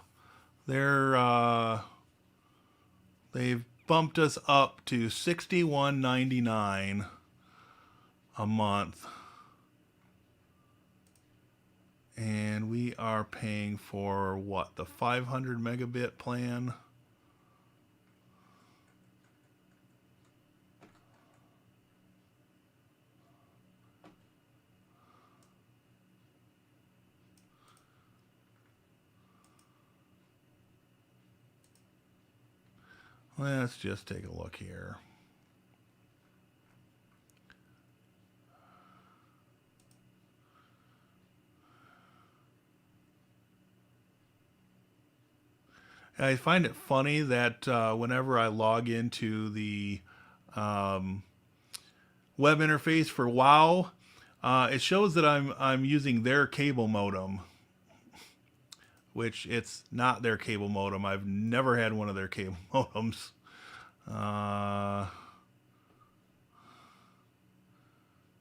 Speaker 1: they've bumped us up to $61.99 a month, and we are paying for what, the 500 megabit plan? Let's just take a look here. I find it funny that whenever I log into the um, web interface for WoW, it shows that I'm using their cable modem, which it's not their cable modem. I've never had one of their cable modems. Uh,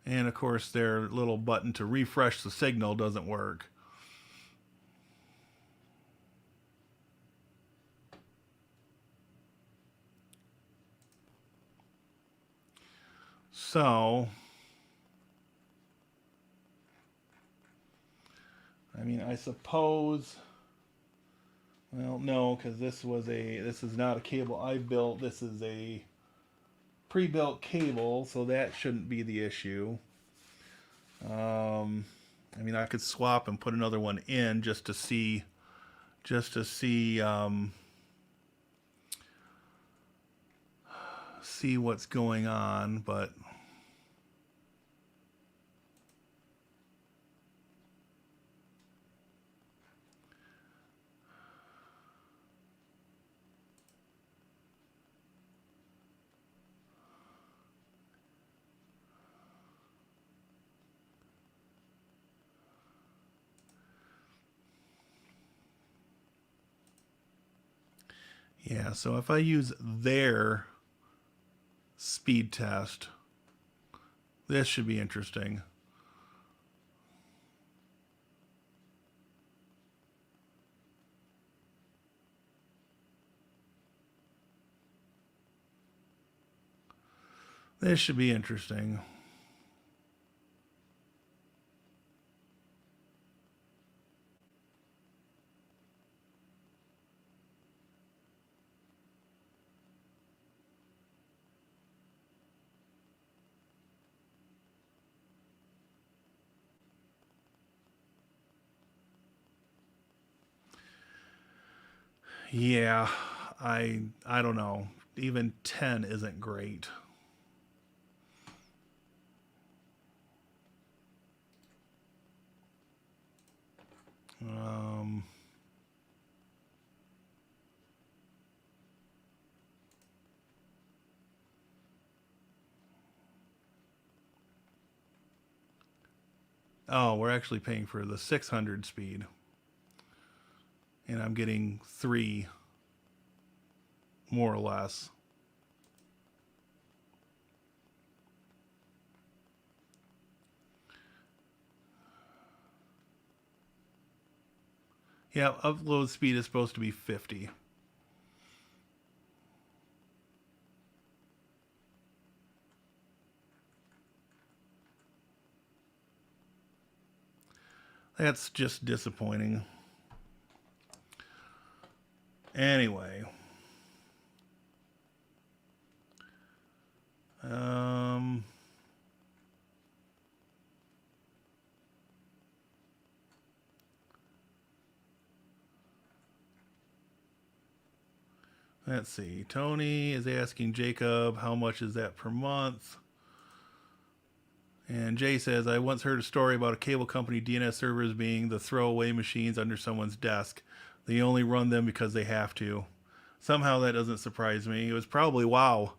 Speaker 1: and of course, their little button to refresh the signal doesn't work. So, I mean, I suppose. Well, no, because this is not a cable I've built. This is a pre-built cable, so that shouldn't be the issue. I mean, I could swap and put another one in just to see see what's going on, but yeah. So if I use their speed test, this should be interesting. This should be interesting. Yeah, I don't know. Even 10 isn't great. Um, oh, we're actually paying for the 600 speed, and I'm getting 3 more or less. Yeah, upload speed is supposed to be 50. That's just disappointing. Anyway, um, let's see. Tony is asking Jacob, how much is that per month? And Jay says, I once heard a story about a cable company DNS servers being the throwaway machines under someone's desk. They only run them because they have to. Somehow that doesn't surprise me. It was probably WoW.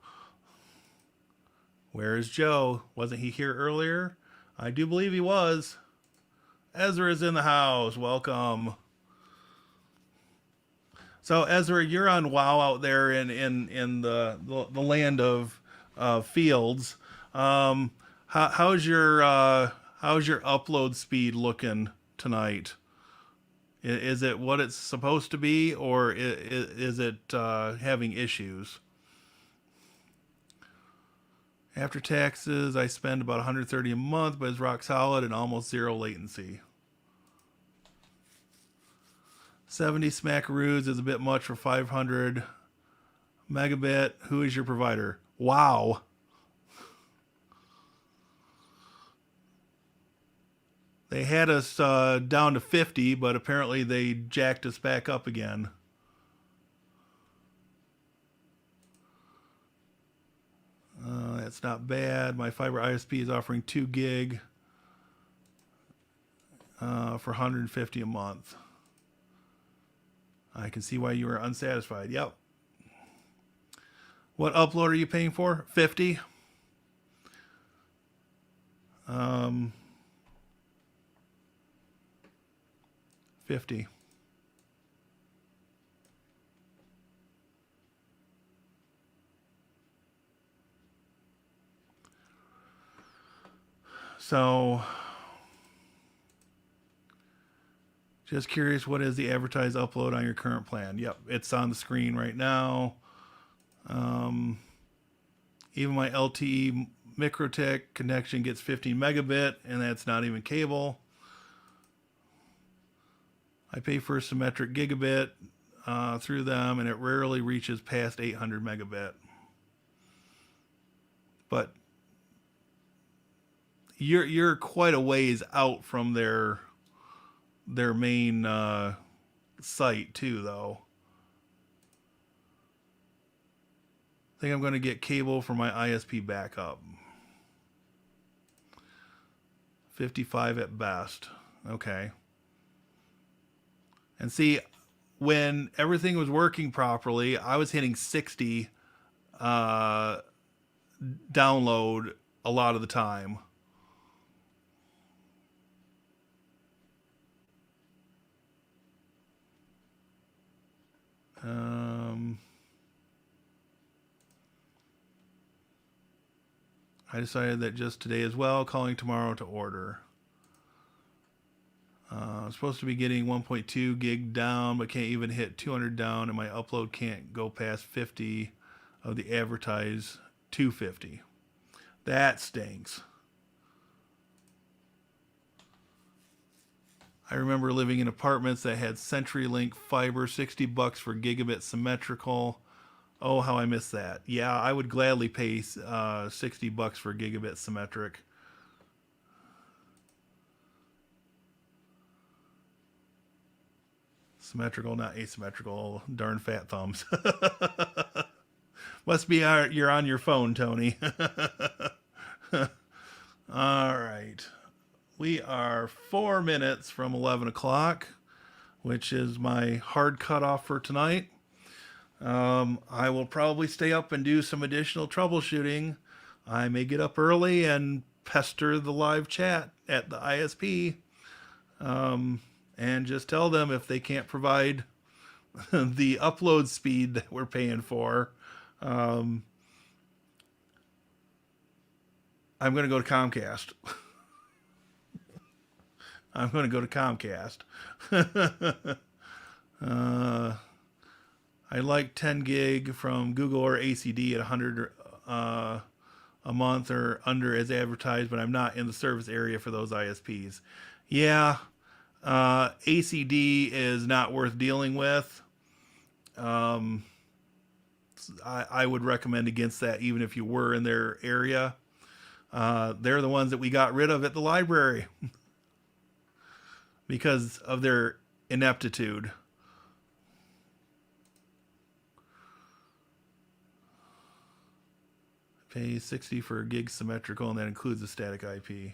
Speaker 1: Where is Joe? Wasn't he here earlier? I do believe he was. Ezra is in the house. Welcome. So Ezra, you're on WoW out there in the land of fields. How's your upload speed looking tonight? Is it what it's supposed to be, or is it having issues? After taxes, I spend about 130 a month, but it's rock solid and almost zero latency. 70 smackaroos is a bit much for 500 megabit. Who is your provider? Wow. They had us down to 50, but apparently they jacked us back up again. That's not bad. My fiber ISP is offering 2 gig for 150 a month. I can see why you are unsatisfied. Yep. What upload are you paying for? 50? 50. So, just curious, what is the advertised upload on your current plan? Yep, it's on the screen right now. Even my LTE MikroTik connection gets 15 megabit, and that's not even cable. I pay for a symmetric gigabit through them, and it rarely reaches past 800 megabit. But you're quite a ways out from their main site too, though. I think I'm going to get cable for my ISP backup. 55 at best. Okay. And see, when everything was working properly, I was hitting 60 download a lot of the time. I decided that just today as well, calling tomorrow to order. I'm supposed to be getting 1.2 gig down, but can't even hit 200 down, and my upload can't go past 50 of the advertised 250. That stinks. I remember living in apartments that had CenturyLink fiber, $60 for gigabit symmetrical. Oh, how I miss that. Yeah, I would gladly pay $60 for gigabit symmetric. Symmetrical, not asymmetrical. Darn fat thumbs. Must be you're on your phone, Tony. All right. We are 4 minutes from 11 o'clock, which is my hard cutoff for tonight. I will probably stay up and do some additional troubleshooting. I may get up early and pester the live chat at the ISP and just tell them if they can't provide the upload speed that we're paying for. I'm going to go to Comcast. I'm going to go to Comcast. I like 10 gig from Google or ACD at 100 a month or under as advertised, but I'm not in the service area for those ISPs. Yeah, ACD is not worth dealing with. I would recommend against that, even if you were in their area. They're the ones that we got rid of at the library because of their ineptitude. Pay 60 for a gig symmetrical, and that includes the static IP.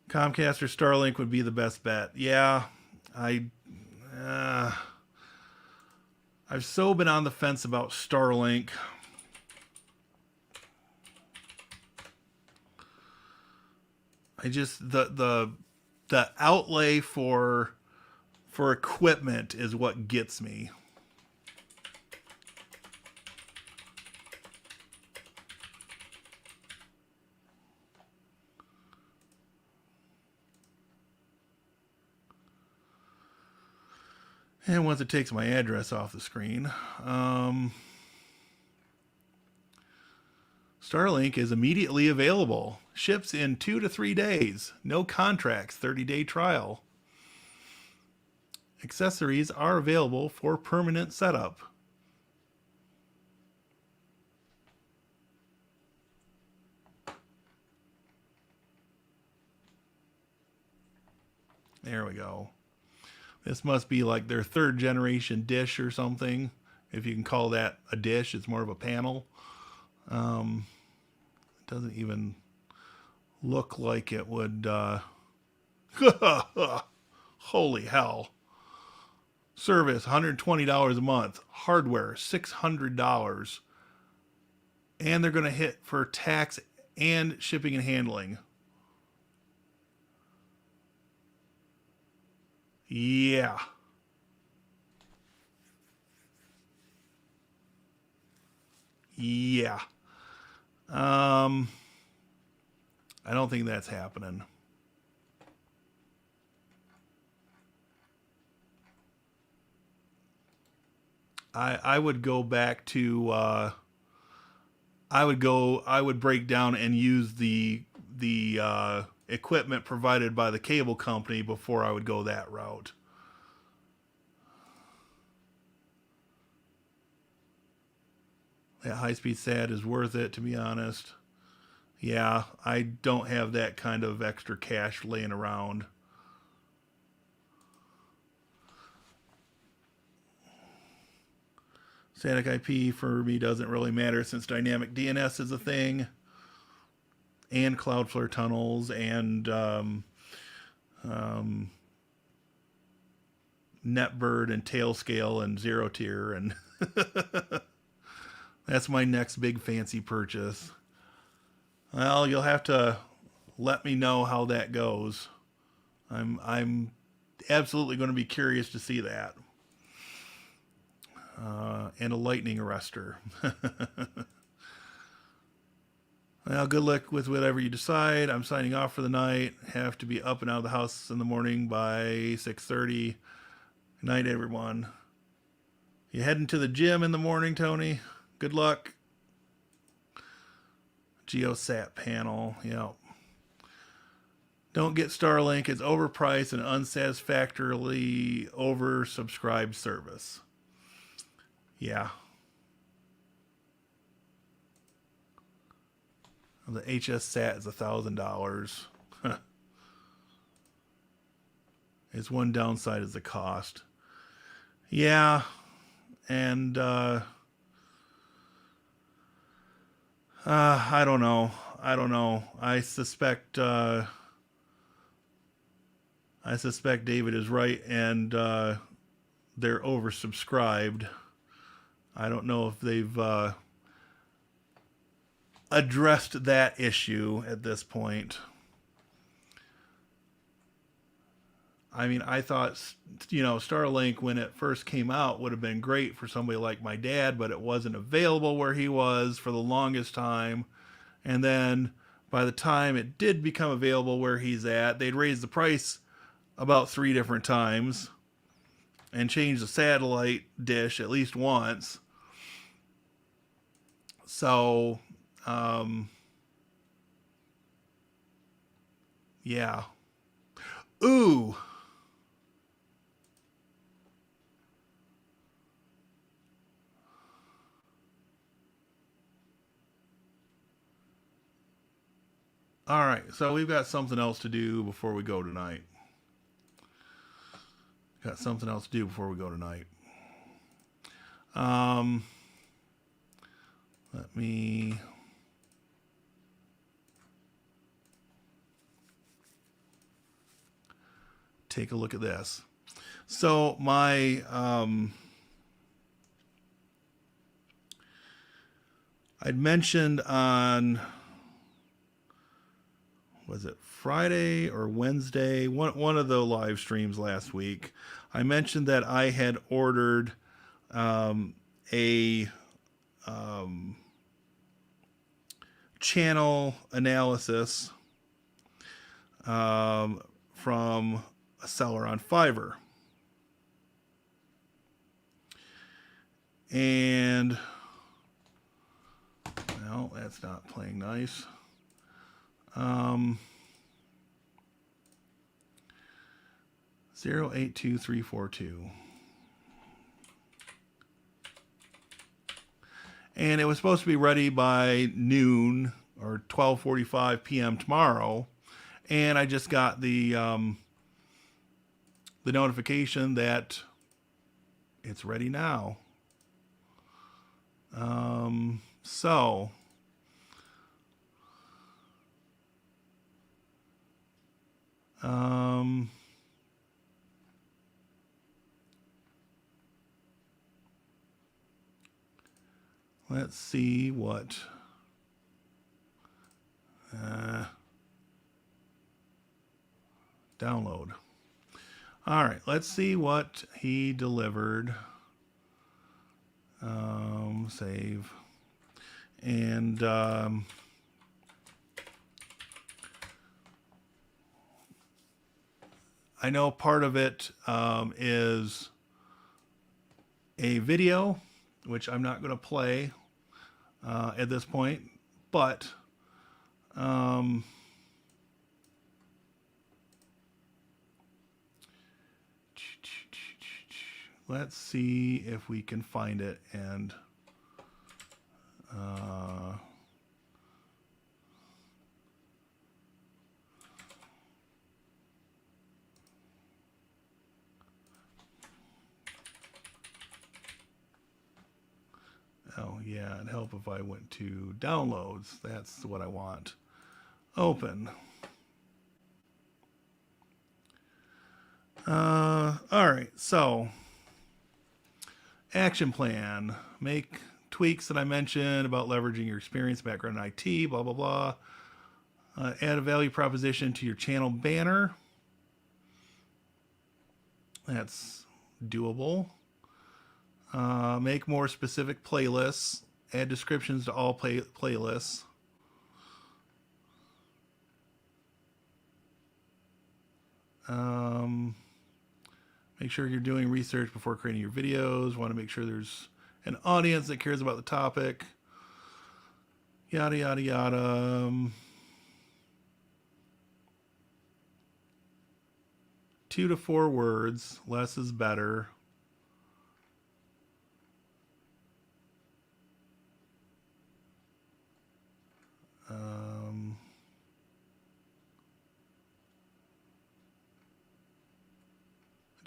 Speaker 1: Comcast or Starlink would be the best bet. Yeah, I've so been on the fence about Starlink. I just the outlay for for equipment is what gets me. And once it takes my address off the screen, Starlink is immediately available. Ships in 2 to 3 days. No contracts, 30-day trial. Accessories are available for permanent setup. There we go. This must be like their 3rd generation dish or something. If you can call that a dish, it's more of a panel. It doesn't even look like it would... Holy hell. Service, $120 a month. Hardware, $600. And they're going to hit for tax and shipping and handling. Yeah. Yeah. I don't think that's happening. I would go back to I would break down and use the equipment provided by the cable company before I would go that route. That high-speed SAT is worth it, to be honest. Yeah, I don't have that kind of extra cash laying around. Static IP for me doesn't really matter since dynamic DNS is a thing, and Cloudflare tunnels, and NetBird and Tailscale and Zero Tier, and that's my next big fancy purchase. Well, you'll have to let me know how that goes. I'm absolutely going to be curious to see that. And a lightning arrestor. Well, good luck with whatever you decide. I'm signing off for the night. Have to be up and out of the house in the morning by 6:30. Good night, everyone. You heading to the gym in the morning, Tony? Good luck. GeoSat panel. Yep. Don't get Starlink. It's overpriced and unsatisfactorily oversubscribed service. Yeah. The HSSAT is $1,000. Its one downside is the cost. Yeah. And I don't know. I suspect David is right, and they're oversubscribed. I don't know if they've addressed that issue at this point. I mean, I thought, Starlink, when it first came out, would have been great for somebody like my dad, but it wasn't available where he was for the longest time. And then by the time it did become available where he's at, they'd raised the price about 3 different times and changed the satellite dish at least once. So, yeah. Ooh. All right, so we've got something else to do before we go tonight. Let me take a look at this. So my I'd mentioned on, was it Friday or Wednesday, one of the live streams last week, I mentioned that I had ordered a channel analysis from a seller on Fiverr. And no, that's not playing nice. 082342. And it was supposed to be ready by noon or 12:45 p.m. tomorrow. And I just got the notification that it's ready now. So let's see what download. All right, let's see what he delivered. Save. And I know part of it is a video, which I'm not going to play at this point, but let's see if we can find it and oh yeah, it'd help if I went to downloads. That's what I want. Open. All right, so action plan. Make tweaks that I mentioned about leveraging your experience, background in IT, blah, blah, blah. Add a value proposition to your channel banner. That's doable. Make more specific playlists. Add descriptions to all playlists. Make sure you're doing research before creating your videos. Want to make sure there's an audience that cares about the topic. Yada, yada, yada. 2 to 4 words. Less is better.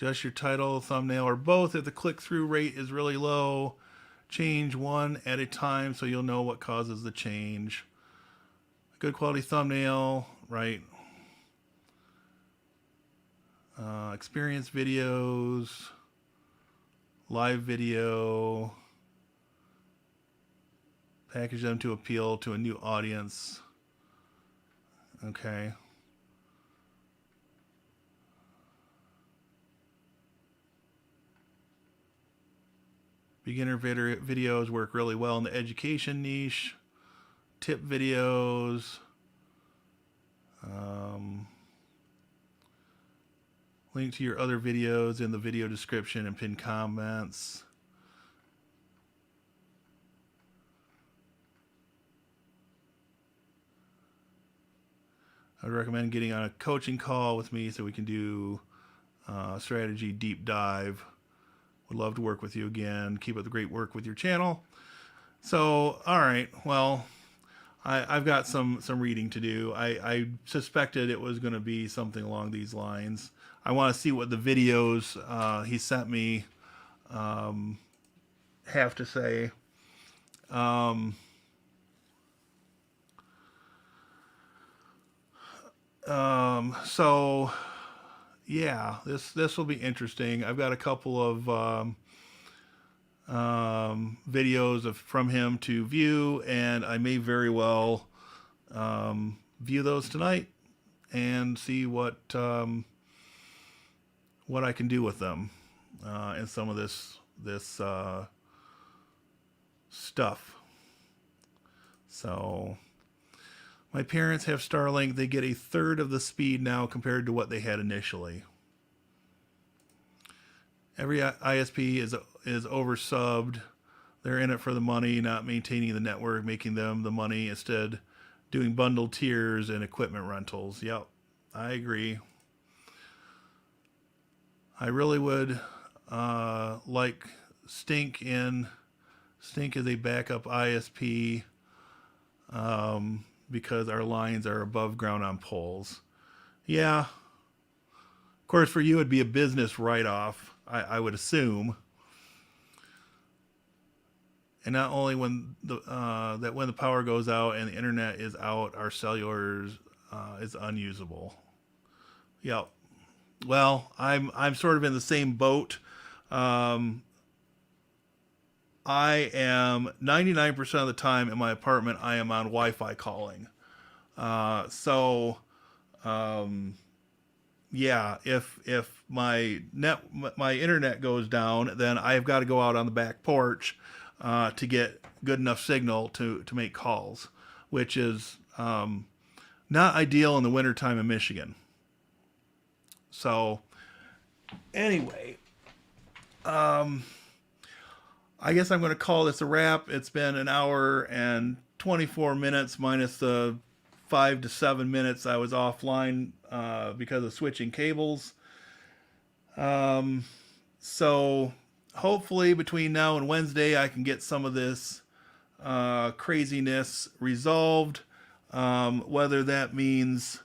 Speaker 1: Adjust your title, thumbnail, or both if the click-through rate is really low. Change one at a time so you'll know what causes the change. Good quality thumbnail, right? Experience videos, live video. Package them to appeal to a new audience. Okay. Beginner videos work really well in the education niche. Tip videos. Link to your other videos in the video description and pinned comments. I would recommend getting on a coaching call with me so we can do strategy deep dive. Would love to work with you again. Keep up the great work with your channel. So, all right. Well, I've got some reading to do. I suspected it was going to be something along these lines. I want to see what the videos he sent me have to say. So yeah, this will be interesting. I've got a couple of videos from him to view, and I may very well view those tonight and see what what I can do with them and some of this stuff. So my parents have Starlink. They get a third of the speed now compared to what they had initially. Every ISP is oversubbed. They're in it for the money, not maintaining the network, making them the money, instead doing bundled tiers and equipment rentals. Yep, I agree. I really would like Stink is a backup ISP because our lines are above ground on poles. Yeah. Of course, for you, it'd be a business write-off, I would assume. And not only when the power goes out and the internet is out, our cellular is unusable. Yep. Well, I'm sort of in the same boat. I am 99% of the time in my apartment, I am on Wi-Fi calling. So yeah, if my internet goes down, then I've got to go out on the back porch to get good enough signal to make calls, which is not ideal in the wintertime in Michigan. So anyway, I guess I'm going to call this a wrap. It's been an hour and 24 minutes minus the 5 to 7 minutes I was offline because of switching cables. So hopefully between now and Wednesday I can get some of this craziness resolved. Whether that means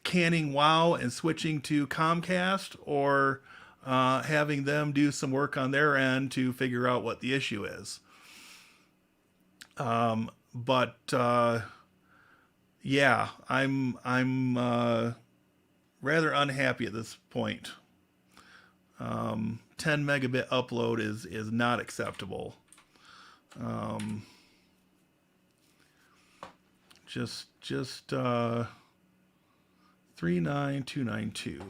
Speaker 1: canning WoW and switching to Comcast, or having them do some work on their end to figure out what the issue is. But yeah, I'm rather unhappy at this point. 10 megabit upload is not acceptable. Just 39292.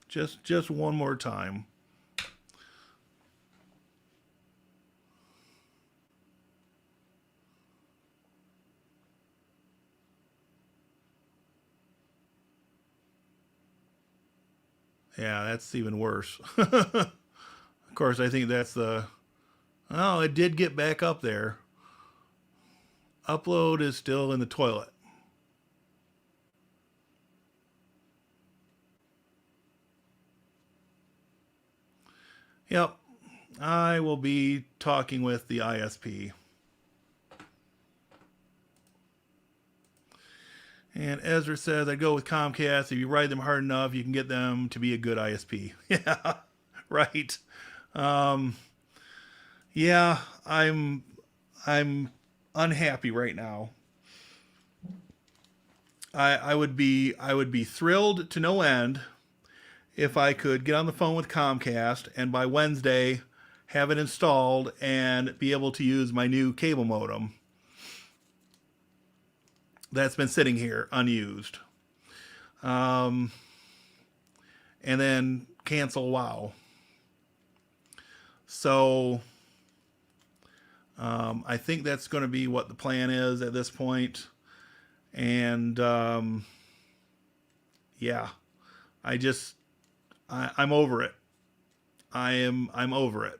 Speaker 1: Just one more time. Yeah, that's even worse. Of course, I think that's the... Oh, it did get back up there. Upload is still in the toilet. Yep, I will be talking with the ISP. And Ezra says, I go with Comcast. If you ride them hard enough, you can get them to be a good ISP. Yeah, right. Yeah, I'm unhappy right now. I would be thrilled to no end if I could get on the phone with Comcast and by Wednesday have it installed and be able to use my new cable modem that's been sitting here unused. And then cancel WoW. So I think that's going to be what the plan is at this point. And yeah, I'm over it. I'm over it.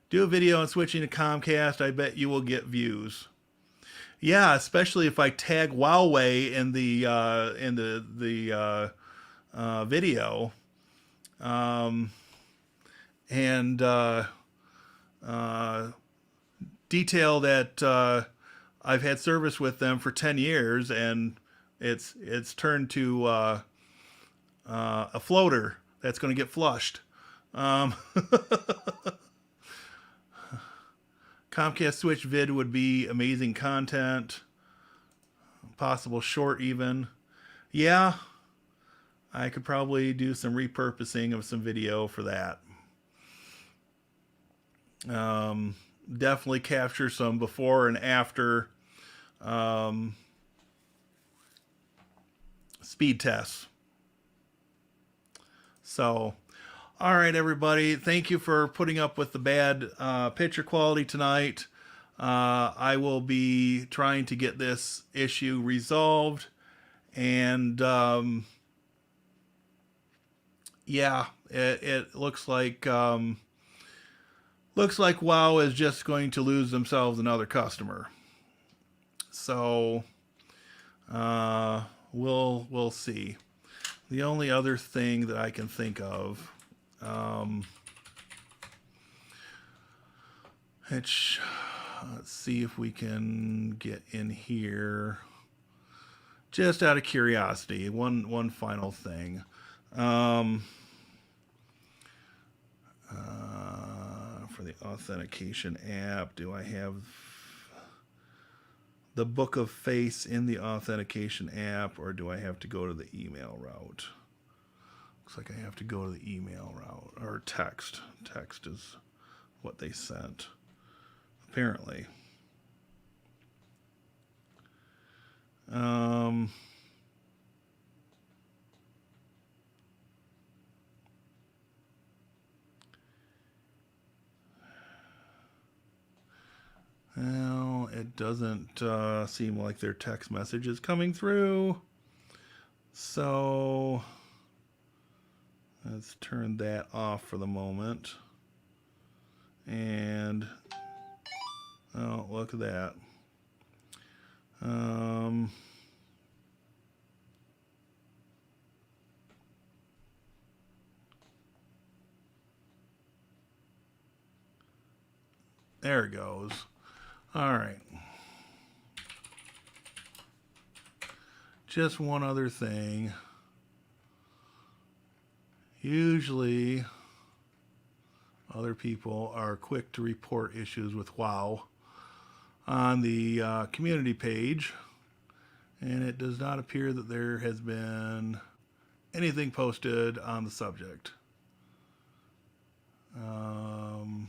Speaker 1: Do a video on switching to Comcast. I bet you will get views. Yeah, especially if I tag Huawei in the video, and detail that I've had service with them for 10 years, and it's turned to a floater that's going to get flushed. Comcast Switch vid would be amazing content. Possible short even. Yeah, I could probably do some repurposing of some video for that. definitely capture some before and after um, speed tests. So, all right, everybody. Thank you for putting up with the bad picture quality tonight. I will be trying to get this issue resolved. And yeah, it looks like WoW is just going to lose themselves another customer. So uh, we'll see. The only other thing that I can think of, um, it's, let's see if we can get in here. Just out of curiosity, one final thing. Um, for the authentication app, do I have the Book of Face in the authentication app, or do I have to go to the email route? Looks like I have to go to the email route, or text. Text is what they sent, apparently. Um, well, it doesn't seem like their text message is coming through. So let's turn that off for the moment. And oh, look at that. There it goes. All right. Just one other thing. Usually, other people are quick to report issues with WoW on the community page, and it does not appear that there has been anything posted on the subject. Um,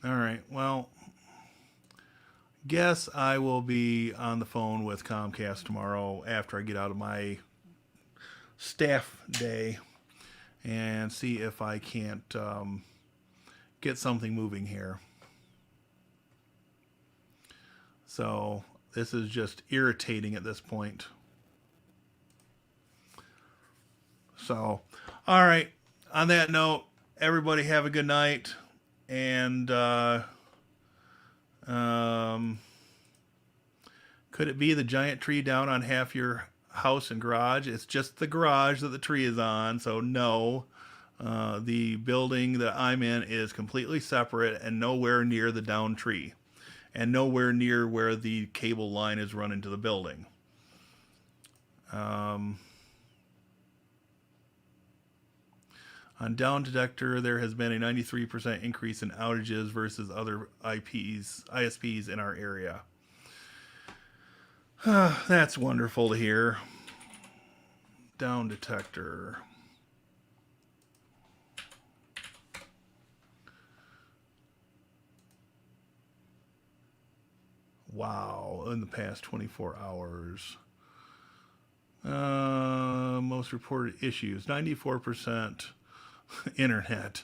Speaker 1: All right. Well, guess I will be on the phone with Comcast tomorrow after I get out of my staff day and see if I can't get something moving here. So this is just irritating at this point. So, all right. On that note, everybody have a good night. And could it be the giant tree down on half your house and garage? It's just the garage that the tree is on. So, no. The building that I'm in is completely separate and nowhere near the down tree, and nowhere near where the cable line is run into the building. On Down Detector, there has been a 93% increase in outages versus other ISPs in our area. That's wonderful to hear. Down Detector. Wow, in the past 24 hours. Most reported issues 94% internet.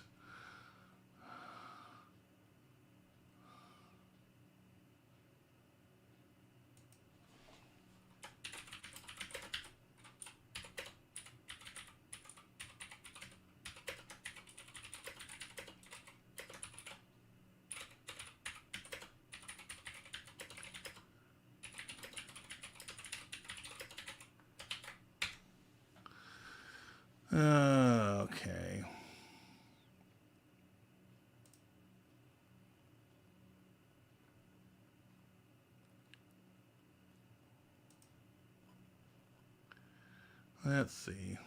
Speaker 1: Okay. Let's see.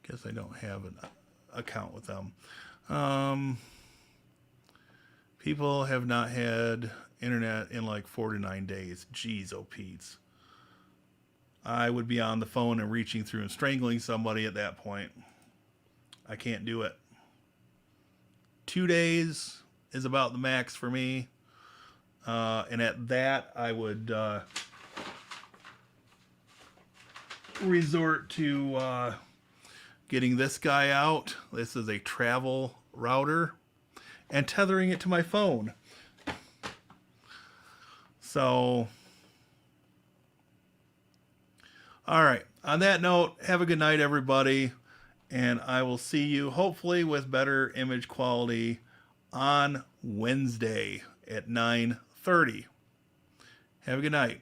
Speaker 1: Guess I don't have account with them. People have not had internet in like 4 to 9 days. Jeez, oh Pete's. I would be on the phone and reaching through and strangling somebody at that point. I can't do it. 2 days is about the max for me. And at that, I would resort to getting this guy out. This is a travel router. And tethering it to my phone. So, all right. On that note, have a good night, everybody. And I will see you hopefully with better image quality on Wednesday at 9:30. Have a good night.